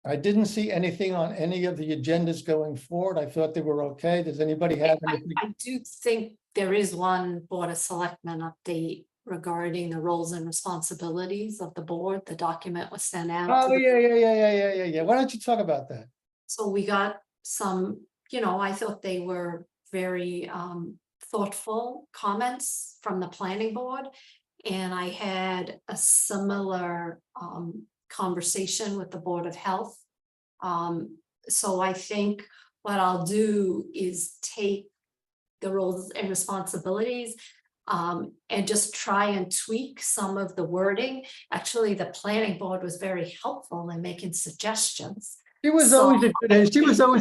I didn't see anything on any of the agendas going forward. I thought they were okay. Does anybody have anything? I do think there is one Board of Selectmen update regarding the roles and responsibilities of the board. The document was sent out. Oh, to the- yeah. Why don't you talk about that? So we got some, I thought they were very thoughtful comments from the planning board. And I had a similar conversation with the Board of Health. So I think what I'll do is take the roles and responsibilities and just try and tweak some of the wording. Actually, the planning board was very helpful in making suggestions. She was So- always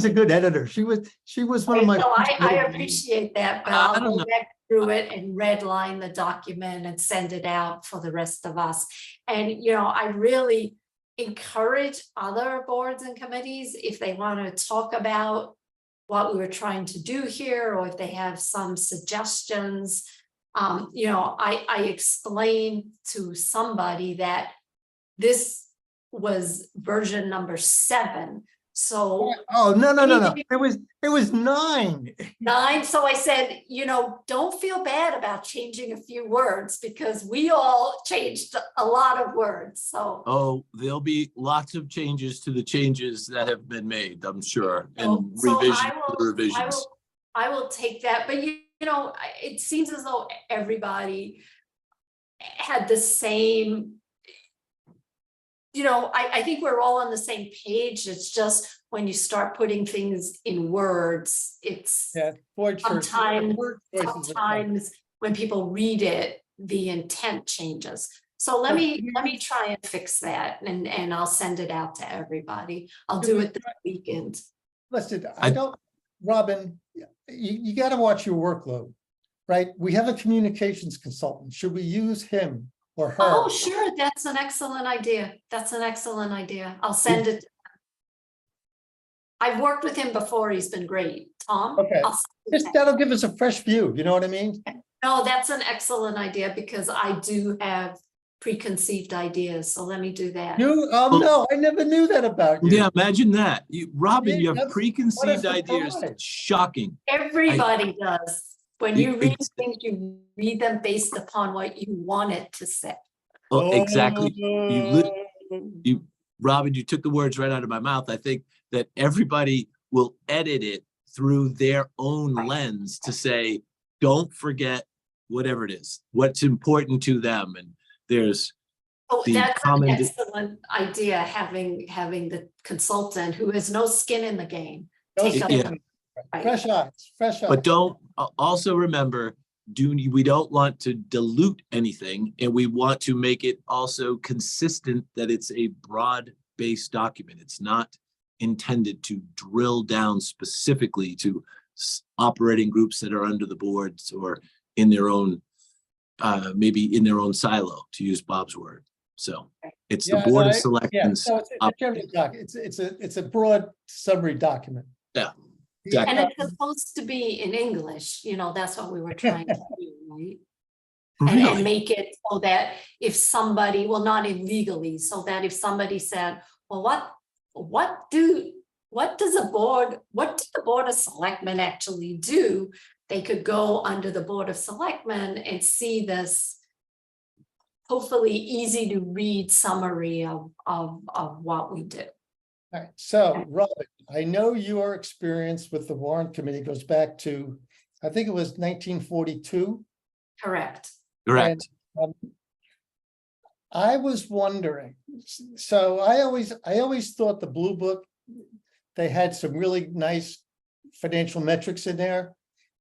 a good editor. She was one of my. So first I editors. appreciate that, but I I'll don't go know. back through it and redline the document and send it out for the rest of us. And, I really encourage other boards and committees, if they want to talk about what we were trying to do here, or if they have some suggestions. I explained to somebody that this was version number 7. So Oh, no. It was 9. 9, so I said, don't feel bad about changing a few words, because we all changed a lot of words, so. Oh, there'll be lots of changes to the changes that have been made, I'm sure, and So revision to the revisions. I will take that, but it seems as though everybody had the same. I think we're all on the same page. It's just when you start putting things in words, it's Yeah. sometimes when people read it, the intent changes. So let me try and fix that, and I'll send it out to everybody. I'll do it this weekend. Listen, Robin, you got to watch your workload, right? We have a communications consultant. Should we use him or her? Oh, sure, that's an excellent idea. I'll send it. I've worked with him before. He's been great. Tom? Okay. I'll send it Just back. that'll give us a fresh view. You know what I mean? No, that's an excellent idea, because I do have preconceived ideas. So let me do that. No, I never knew that about you. Yeah, imagine that. Robin, you have What a preconceived ideas. surprise. Shocking. Everybody does. When you read Ex- things, you read them based upon what you want it to say. Oh, exactly. Robin, you took the words right out of my mouth. I think that everybody will edit it through their own lens to say, don't forget whatever it is, what's important to them. And there's Oh, the that's an common- excellent idea, having the consultant who has no skin in the game. No Take up skin. the- right. Fresh eyes. But don't also remember, we don't want to dilute anything, and we want to make it also consistent that it's a broad-based document. It's not intended to drill down specifically to operating groups that are under the boards or in their own, maybe in their own silo, to use Bob's word. So it's the Board of Yeah, Selectmen's. so it's a general document. It's a broad summary document. Yeah. And it's supposed to be in English, that's what we were trying to do, right? And Really? make it so that if somebody, well, not illegally, so that if somebody said, well, what did the Board of Selectmen actually do? They could go under the Board of Selectmen and see this hopefully easy to read summary of what we do. All right, so Robin, I know your experience with the warrant committee goes back to, I think it was 1942. Correct. Correct. I was wondering, so I always thought the Blue Book, they had some really nice financial metrics in there.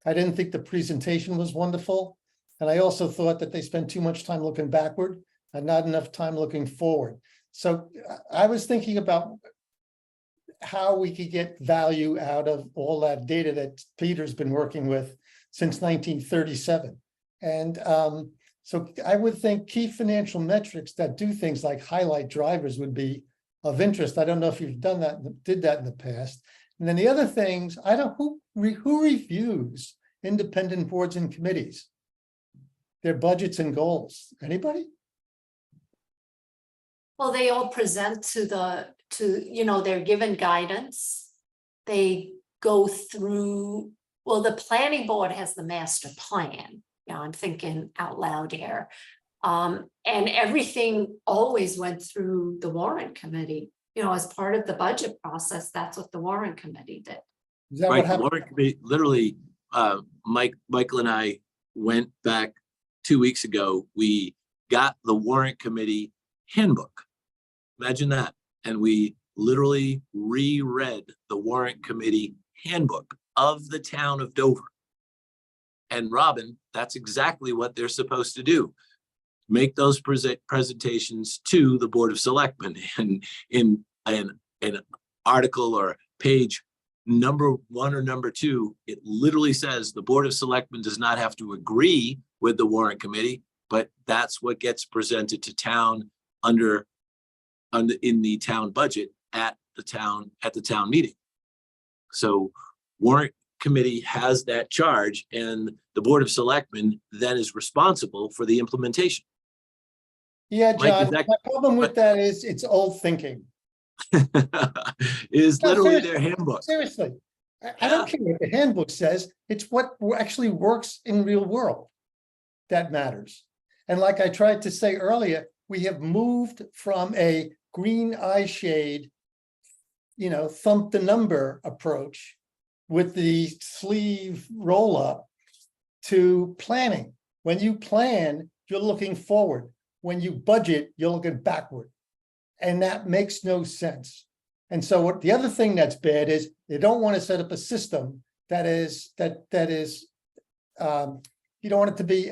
I didn't think the presentation was wonderful. And I also thought that they spent too much time looking backward and not enough time looking forward. So I was thinking about how we could get value out of all that data that Peter's been working with. since 1937. And so I would think key financial metrics that do things like highlight drivers would be of interest. I don't know if you've done that, did that in the past. And then the other things, I don't, who reviews independent boards and committees? Their budgets and goals, anybody? Well, they all present they're given guidance. They go through, well, the planning board has the master plan. Yeah, I'm thinking out loud here. And everything always went through the warrant committee, as part of the budget process. That's what the warrant committee did. Is that Right, what the happened? warrant committee, literally, Michael and I went back 2 weeks ago. We got the warrant committee handbook. Imagine that. And we literally reread the warrant committee handbook of the town of Dover. And Robin, that's exactly what they're supposed to do. Make those presentations to the Board of Selectmen. And in an article or page number 1 or number 2, it literally says the Board of Selectmen does not have to agree with the warrant committee, but that's what gets presented to town in the town budget at the town meeting. So warrant committee has that charge, and the Board of Selectmen then is responsible for the implementation. Yeah, Mike, John, is that- my problem with that is it's old thinking. Is No, literally seriously, their handbook. Seriously, I don't care what the handbook says. It's what actually works in real world that matters. And like I tried to say earlier, we have moved from a green eye shade, thump the number approach with the sleeve roll up to planning. When you plan, you're looking forward. When you budget, you're looking backward. And that makes no sense. And so what the other thing that's bad is they don't want to set up a system that is you don't want it to be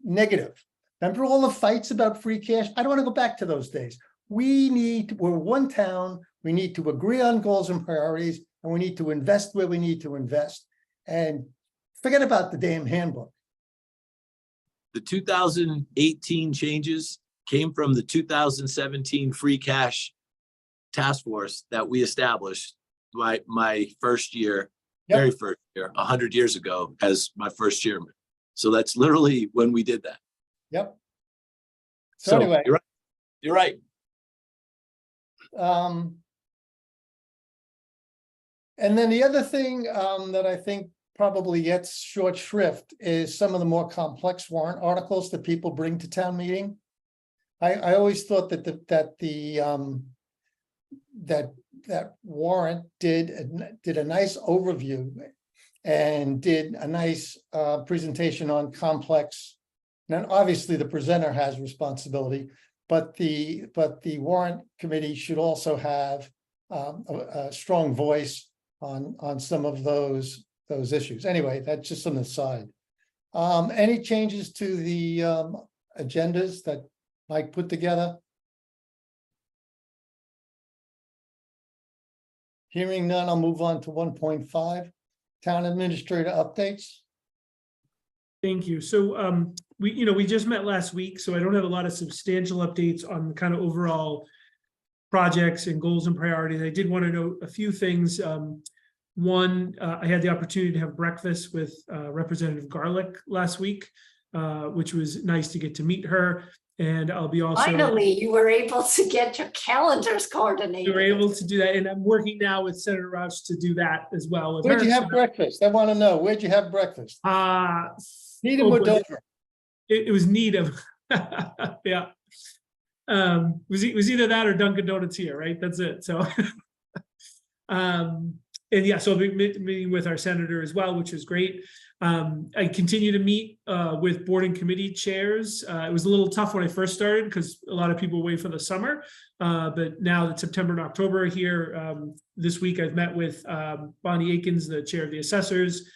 negative. Remember all the fights about free cash? I don't want to go back to those days. We're one town. We need to agree on goals and priorities, and we need to invest where we need to invest. And forget about the damn handbook. The 2018 changes came from the 2017 free cash task force that we established my first year, very first year, 100 years ago as my first chairman. So that's literally when we did that. Yep. So anyway, you're right. And then the other thing that I think probably gets short shrift is some of the more complex warrant articles that people bring to town meeting. I always thought that that warrant did a nice overview and did a nice presentation on complex. Now, obviously, the presenter has responsibility, but the warrant committee should also have a strong voice on some of those issues. Anyway, that's just an aside. Any changes to the agendas that Mike put together? Hearing none, I'll move on to 1.5, town administrator updates. Thank you. So we just met last week, so I don't have a lot of substantial updates on the kind of overall projects and goals and priorities. I did want to note a few things. One, I had the opportunity to have breakfast with Representative Garlick last week, which was nice to get to meet her. And I'll be also— Finally, you were able to get your calendars coordinated. We were able to do that, and I'm working now with Senator Roush to do that as well. with Where'd her. you have breakfast? I want to know. Where'd you have breakfast? Needham or Dover? It was Needham. Yeah. Was either that or Dunkin' Donuts here, right? That's it. So, and yeah, so I'll be meeting with our senator as well, which is great. I continue to meet with board and committee chairs. It was a little tough when I first started because a lot of people wait for the summer. But now that September and October are here, this week I've met with Bonnie Akins, the chair of the assessors,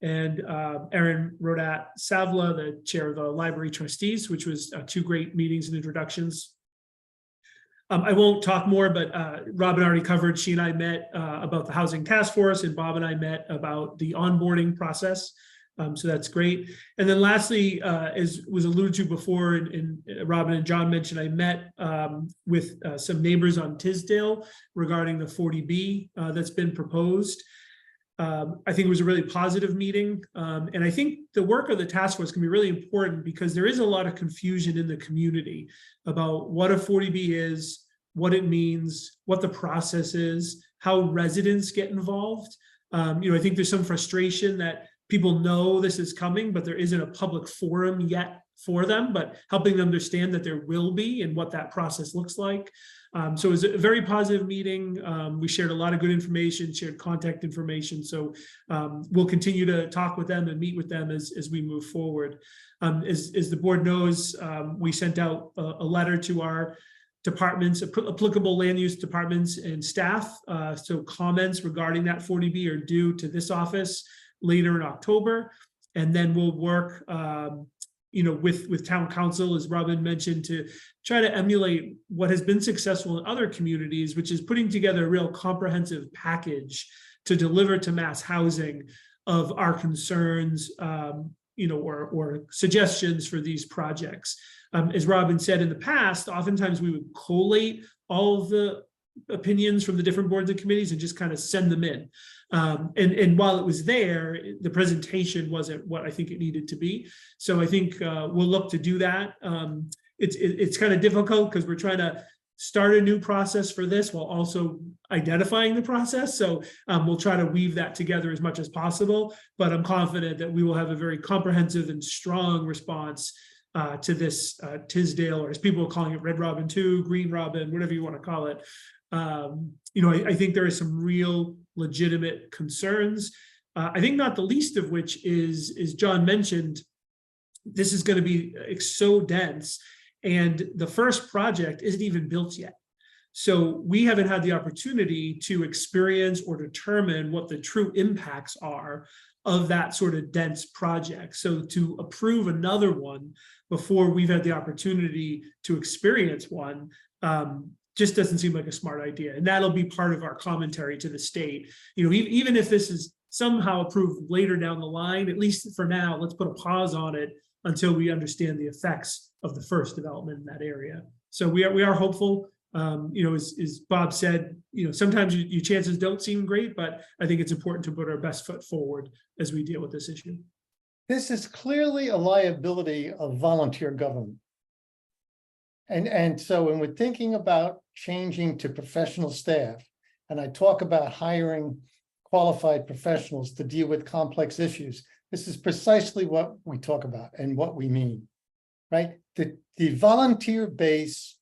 and Erin Rodat Savla, the chair of the library trustees, which was 2 great meetings and introductions. I won't talk more, but Robin already covered, she and I met about the housing task force, and Bob and I met about the onboarding process. So that's great. And then lastly, as was alluded to before, and Robin and John mentioned, I met with some neighbors on Tisdale regarding the 40B that's been proposed. I think it was a really positive meeting. And I think the work of the task force can be really important because there is a lot of confusion in the community about what a 40B is, what it means, what the process is, how residents get involved. I think there's some frustration that people know this is coming, but there isn't a public forum yet for them, but helping them understand that there will be and what that process looks like. So it was a very positive meeting. We shared a lot of good information, shared contact information. So we'll continue to talk with them and meet with them as we move forward. As the board knows, we sent out a letter to our departments, applicable land use departments and staff. So comments regarding that 40B are due to this office later in October. And then we'll work with town council, as Robin mentioned, to try to emulate what has been successful in other communities, which is putting together a real comprehensive package to deliver to mass housing of our concerns, or suggestions for these projects. As Robin said in the past, oftentimes we would collate all of the opinions from the different boards and committees and just kind of send them in. And while it was there, the presentation wasn't what I think it needed to be. So I think we'll look to do that. It's kind of difficult because we're trying to start a new process for this while also identifying the process. So we'll try to weave that together as much as possible, but I'm confident that we will have a very comprehensive and strong response to this Tisdale, or as people are calling it, Red Robin 2, Green Robin, whatever you want to call it. I think there are some real legitimate concerns. I think not the least of which is John mentioned, this is going to be so dense, and the first project isn't even built yet. So we haven't had the opportunity to experience or determine what the true impacts are of that sort of dense project. So to approve another one before we've had the opportunity to experience one just doesn't seem like a smart idea. And that'll be part of our commentary to the state. Even if this is somehow approved later down the line, at least for now, let's put a pause on it until we understand the effects of the first development in that area. So we are hopeful. As Bob said, sometimes your chances don't seem great, but I think it's important to put our best foot forward as we deal with this issue. This is clearly a liability of volunteer government. And so when we're thinking about changing to professional staff, and I talk about hiring qualified professionals to deal with complex issues, this is precisely what we talk about and what we mean, right? The volunteer base,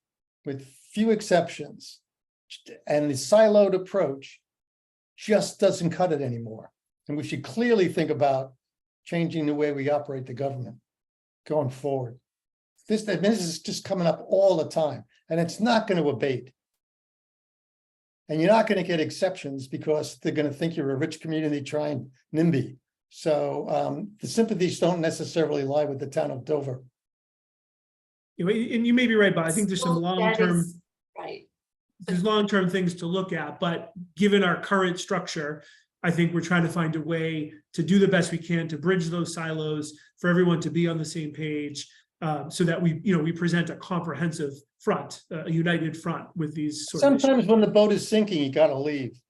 with few exceptions, and the siloed approach just doesn't cut it anymore. And we should clearly think about changing the way we operate the government going forward. This is just coming up all the time, and it's not going to abate. And you're not going to get exceptions because they're going to think you're a rich community trying NIMBY. So the sympathies don't necessarily lie with the town of Dover. And you may be right, but I think there's some long-term, right. There's long-term things to look at, but given our current structure, I think we're trying to find a way to do the best we can to bridge those silos for everyone to be on the same page, so that we present a comprehensive front, a united front with these sort of issues. Sometimes when the boat is sinking, you got to leave.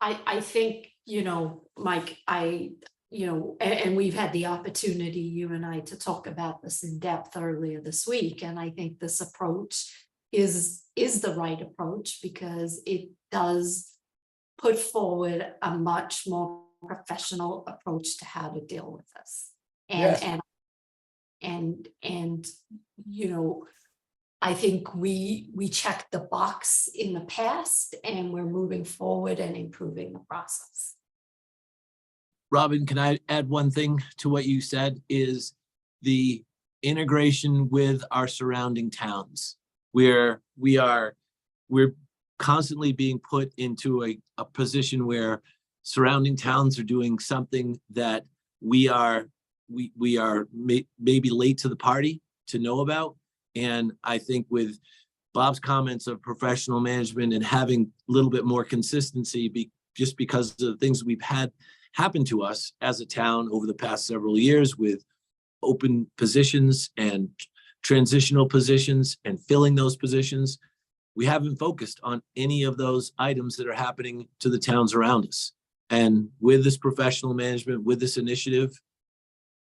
I think, Mike, and we've had the opportunity, you and I, to talk about this in depth earlier this week. And I think this approach is the right approach because it does put forward a much more professional approach to how to deal with this. And I think we checked the box in the past and we're moving forward and improving the process. Robin, can I add one thing to what you said, is the integration with our surrounding towns. We're constantly being put into a position where surrounding towns are doing something that we are maybe late to the party to know about. And I think with Bob's comments of professional management and having a little bit more consistency just because of the things we've had happen to us as a town over the past several years with open positions and transitional positions and filling those positions, we haven't focused on any of those items that are happening to the towns around us. And with this professional management, with this initiative,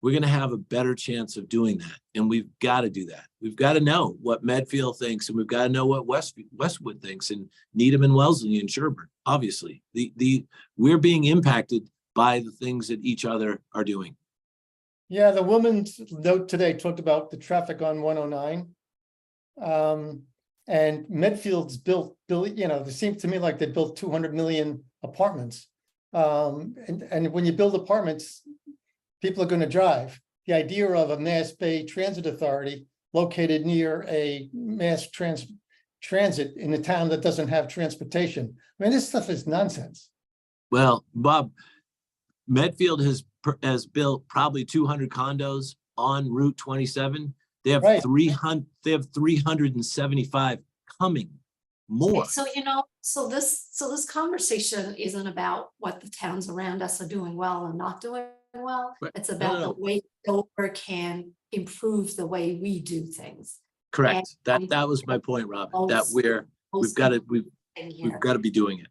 we're going to have a better chance of doing that. And we've got to do that. We've got to know what Medfield thinks, and we've got to know what Westwood thinks, and Needham and Wellesley and Sherburne. Obviously, we're being impacted by the things that each other are doing. Yeah, the woman's note today talked about the traffic on 109. And Medfield's built, you know, it seems to me like they built 200 million apartments. And when you build apartments, people are going to drive. The idea of a Mass Bay Transit Authority located near a mass transit in a town that doesn't have transportation. I mean, this stuff is nonsense. Well, Bob, Medfield has built probably 200 condos on Route 27. They have Right. 300. They have 375 coming. More. So, you know, so this conversation isn't about what the towns around us are doing well and not doing well. Right. It's about No. the way Dover can improve the way we do things. Correct. And That was my point, Rob. That most- we've got to in here. we've got to be doing it.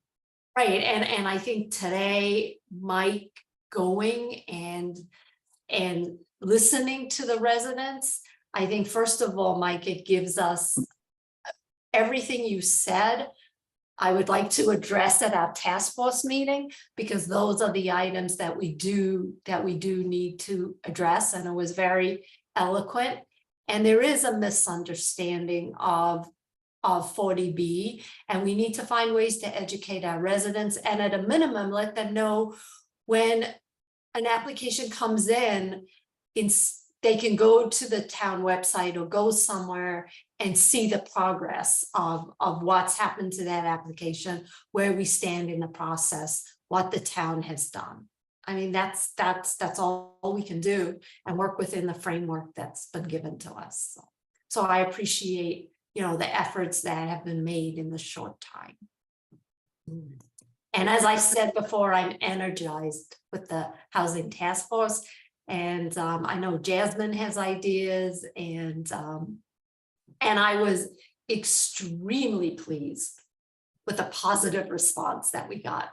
Right, and I think today, Mike going and listening to the residents, I think first of all, Mike, it gives us everything you said. I would like to address at our task force meeting, because those are the items that we do need to address, and it was very eloquent. And there is a misunderstanding of 40B, and we need to find ways to educate our residents, and at a minimum, let them know when an application comes in, they can go to the town website or go somewhere and see the progress of what's happened to that application, where we stand in the process, what the town has done. I mean, that's all we can do, and work within the framework that's been given to us. So I appreciate, you know, the efforts that have been made in this short time. And as I said before, I'm energized with the housing task force, and I know Jasmine has ideas, and I was extremely pleased with the positive response that we got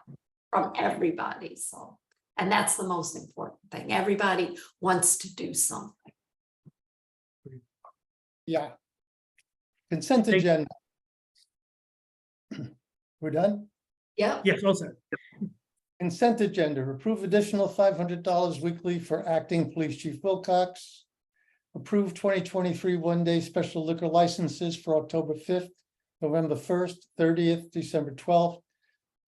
from everybody. So, and that's the most important thing. Everybody wants to do something. Yeah. Consent Thank- agenda. We're done? Yep. Yes, all set. Consent agenda, approve additional $500 weekly for acting police chief Wilcox. Approve 2023 one-day special liquor licenses for October 5th, November 1st, 30th, December 12th.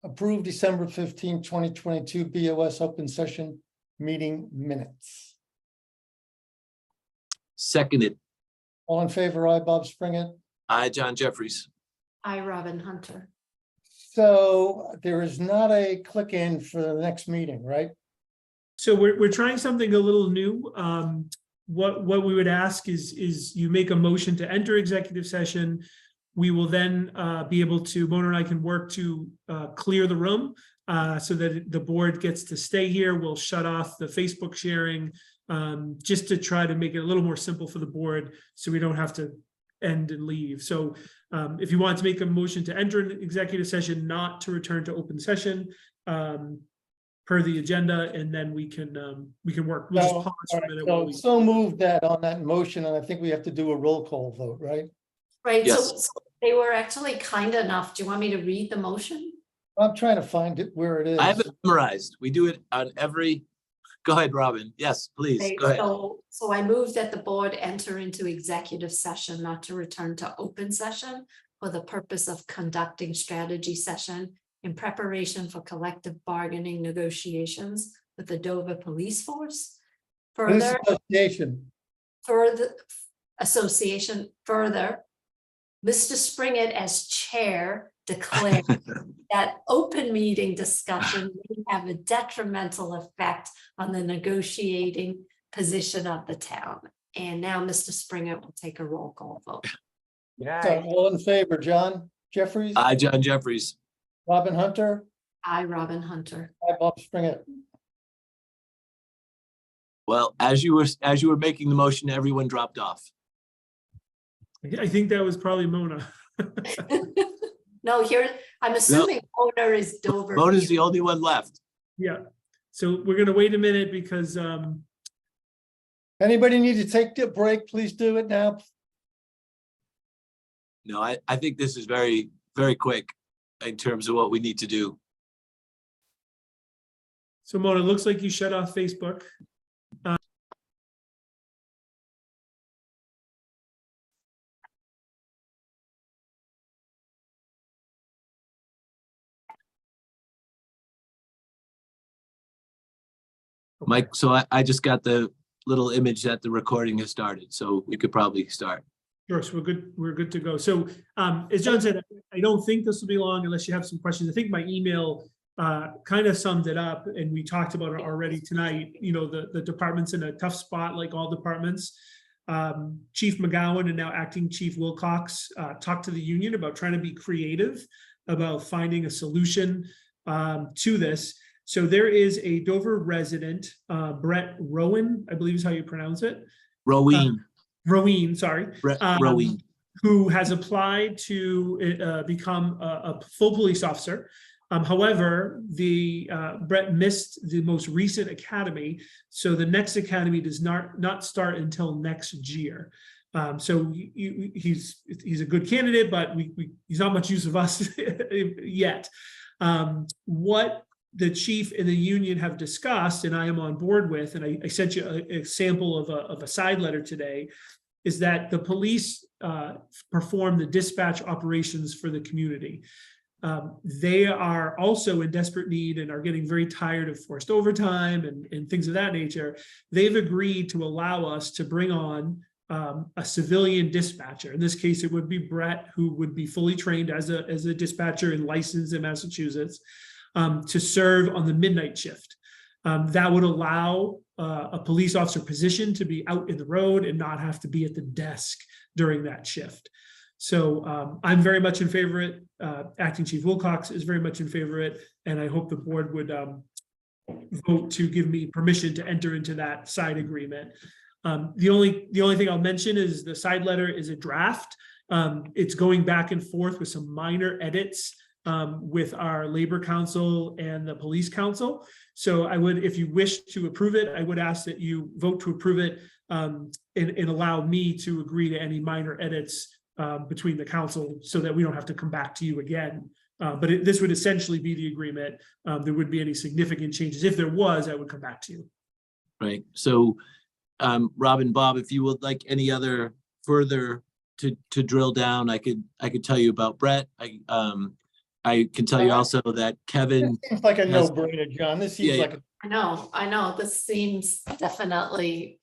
Approve December 15th, 2022 BOS open session meeting minutes. Seconded. All in favor, aye, Bob Springett. I, John Jeffries. Hi, Robin Hunter. So there is not a click in for the next meeting, right? So we're trying something a little new. What we would ask is you make a motion to enter executive session. We will then be able to, Mona and I can work to clear the room so that the board gets to stay here. We'll shut off the Facebook sharing just to try to make it a little more simple for the board, so we don't have to end and leave. So if you want to make a motion to enter an executive session, not to return to open session per the agenda, and then we can work. We'll just pause for a minute while we. So moved that on that motion, and I think we have to do a roll call vote, right? Right, Yes. so they were actually kind enough. Do you want me to read the motion? I'm trying to find it where it is. I have it memorized. We do it on every. Go ahead, Robin. Yes, please. Okay, Go ahead. so I move that the board enter into executive session, not to return to open session, for the purpose of conducting strategy session in preparation for collective bargaining negotiations with the Dover Police Force. This Further association, further, Mr. Springett as chair declared that open meeting discussion may have a detrimental effect on the negotiating position of the town. And now Mr. Springer will take a roll call vote. So all in favor, John Jeffries, I, John Jeffries. Robin Hunter, I, Robin Hunter. I, Bob Springer. Well, as you were making the motion, everyone dropped off. I think that was probably Mona. No, here, I'm assuming owner is Dover. Mona's the only one left. Yeah, so we're gonna wait a minute because Anybody need to take a break, please do it now. No, I think this is very, very quick in terms of what we need to do. so Mona, it looks like you shut off Facebook. Mike, so I just got the little image that the recording has started, so we could probably start. Sure, so we're good to go. So as John said, I don't think this will be long unless you have some questions. I think my email kind of summed it up, and we talked about it already tonight. You know, the department's in a tough spot like all departments. Chief McGowan and now acting Chief Wilcox talked to the union about trying to be creative about finding a solution to this. So there is a Dover resident, Brett Rowan, I believe is how you pronounce it. Roween, sorry. Roween. Who has applied to become a full police officer. However, Brett missed the most recent academy, so the next academy does not start until next year. So he's a good candidate, but he's not much use of us yet. What the chief and the union have discussed, and I am on board with, and I sent you a sample of a side letter today, is that the police perform the dispatch operations for the community. They are also in desperate need and are getting very tired of forced overtime and things of that nature. They've agreed to allow us to bring on a civilian dispatcher. In this case, it would be Brett, who would be fully trained as a dispatcher and licensed in Massachusetts, to serve on the midnight shift. That would allow a police officer position to be out in the road and not have to be at the desk during that shift. So I'm very much in favor of it. Acting Chief Wilcox is very much in favor of it, and I hope the board would vote to give me permission to enter into that side agreement. The only thing I'll mention is the side letter is a draft. It's going back and forth with some minor edits with our Labor Council and the Police Council. So I would, if you wish to approve it, I would ask that you vote to approve it and allow me to agree to any minor edits between the council so that we don't have to come back to you again. But this would essentially be the agreement. There wouldn't be any significant changes. If there was, I would come back to you. Right. So Robin, Bob, if you would like any other further to drill down, I could tell you about Brett. I can tell you also that Kevin. It seems like a no-brainer, John. This seems like a I know, this seems definitely,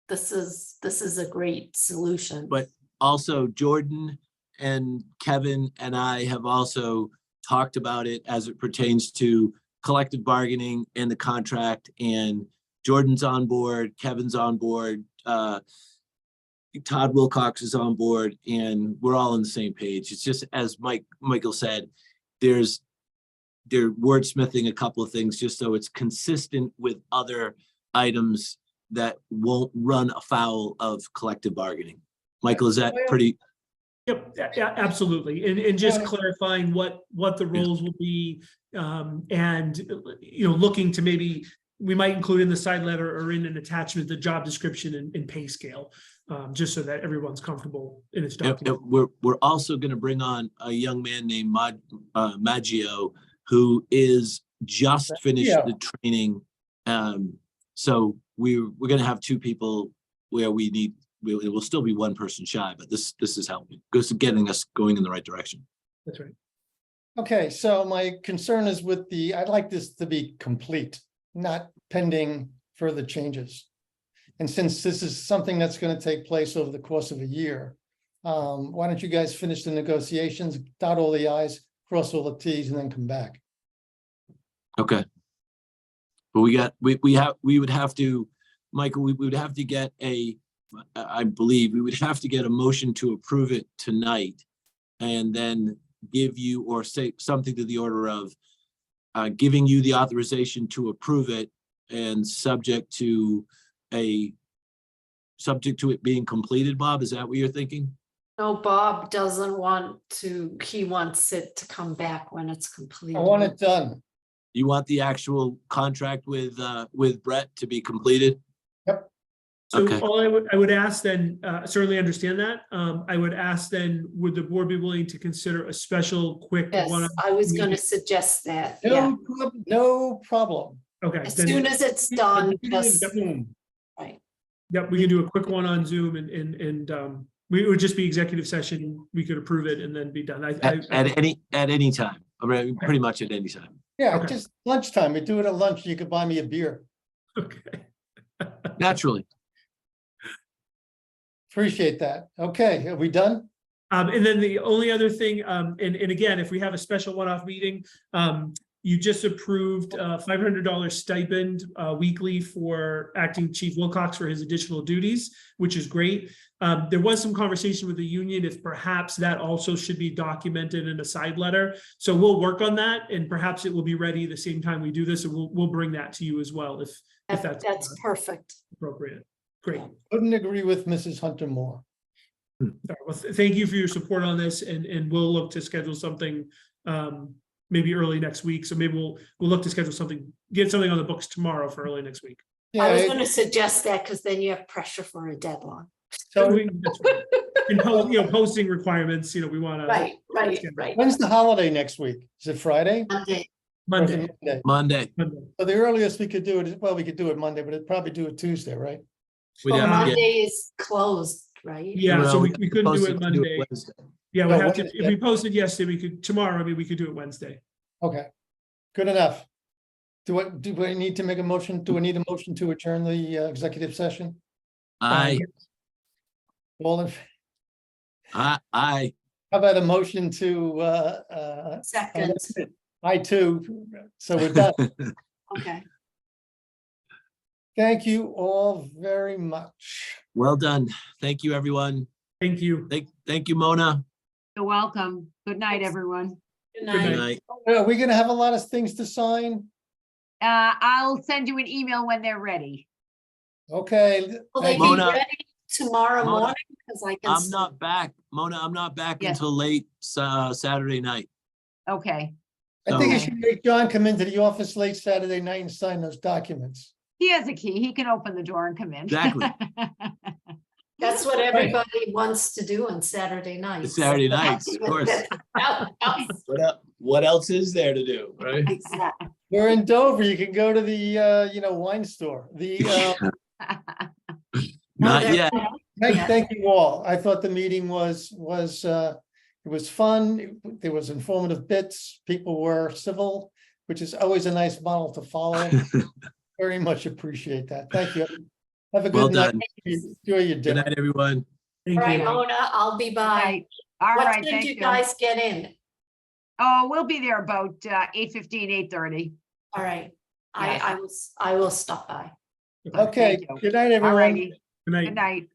this is a great solution. But also Jordan and Kevin and I have also talked about it as it pertains to collective bargaining and the contract, and Jordan's on board, Kevin's on board, Todd Wilcox is on board, and we're all on the same page. It's just, as Michael said, they're wordsmithing a couple of things just so it's consistent with other items that won't run afoul of collective bargaining. Michael, is that pretty? Yep, yeah, absolutely. And just clarifying what the roles will be, and looking to maybe we might include in the side letter or in an attachment the job description and pay scale, just so that everyone's comfortable in its document. We're also going to bring on a young man named Maggio, who is just finished the training. So we're going to have two people where it will still be one person shy, but this is helping, goes to getting us going in the right direction. That's right. Okay, so my concern is with I'd like this to be complete, not pending further changes. And since this is something that's going to take place over the course of a year, why don't you guys finish the negotiations, dot all the i's, cross all the t's, and then come back? Okay. But we would have to, Michael, we would have to get a I believe we would have to get a motion to approve it tonight. And then give you, or say something to the order of giving you the authorization to approve it and subject to it being completed. Bob, is that what you're thinking? No, Bob doesn't want to, he wants it to come back when it's completed. I want it done. You want the actual contract with Brett to be completed? Yep. So Okay. all I would ask then, certainly understand that. I would ask then, would the board be willing to consider a special quick Yes, one? I was gonna suggest that, yeah. No problem. Okay. As then- soon as it's done, Yep, just, right. Yep, we can do a quick one on Zoom and we would just be executive session. We could approve it and then be done. At any time. I mean, pretty much at any time. Yeah, Okay. just lunchtime. We do it at lunch. You could buy me a beer. Okay. Naturally. Appreciate that. Okay, are we done? And then the only other thing, and again, if we have a special one-off meeting, you just approved $500 stipend weekly for Acting Chief Wilcox for his additional duties, which is great. There was some conversation with the union if perhaps that also should be documented in a side letter. So we'll work on that, and perhaps it will be ready the same time we do this, and we'll bring that to you as well if That's perfect. appropriate. Great. Couldn't agree with Mrs. Hunter more. All right, well, thank you for your support on this, and we'll look to schedule something maybe early next week. So maybe we'll look to schedule something, get something on the books tomorrow for early next week. I was Yeah, gonna suggest that because then you have pressure for a deadline. so That's right. And posting requirements, we want to. Right. when's the holiday next week? Is it Friday? Monday. Or is it Monday. Monday? Monday. So the earliest we could do it is, well, we could do it Monday, but it'd probably do it Tuesday, right? We'd Well, have to get- Monday is closed, right? Yeah, so well, we couldn't do supposed it to Monday. Wednesday. Yeah, No, we'd have to, Wednesday. if we posted yesterday, we could, tomorrow, we could do it Wednesday. Okay, good enough. Do I need to make a motion? Do I need a motion to adjourn the executive session? Aye. All in, Aye. how about a motion to, Second, I too, so we're done. okay. Thank you all very much. Well done. Thank you, everyone. Thank you. Thank you, Mona. You're welcome. Good night, everyone. Good Good Good night. night. Are we gonna have a lot of things to sign? I'll send you an email when they're ready. Okay. Will they thank be you. Mona. ready tomorrow Mona, morning? Because I can. I'm not back, Mona. I'm not back Yes. until late Saturday night. Okay. I think you So- should make John come into the office late Saturday night and sign those documents. He has a key. He can open the door and come in. Exactly. That's what everybody wants to do on Saturday nights. Saturday nights, of course. What else is there to do, right? Exactly. We're in Dover. You can go to the, wine store. Not yet. Thank you all. I thought the meeting was, it was fun. There was informative bits. People were civil, which is always a nice model to follow. Very much appreciate that. Thank you. Have a Well good night. done. Enjoy your Good dinner. night, everyone. Thank All right, you. Mona, I'll be by. Right. All What right, time thank do you you. guys get in? Oh, we'll be there about 8:15, 8:30. All right, Yes. I will stop by. Okay, Thank you. good night, All everyone. righty. Good night. Good night.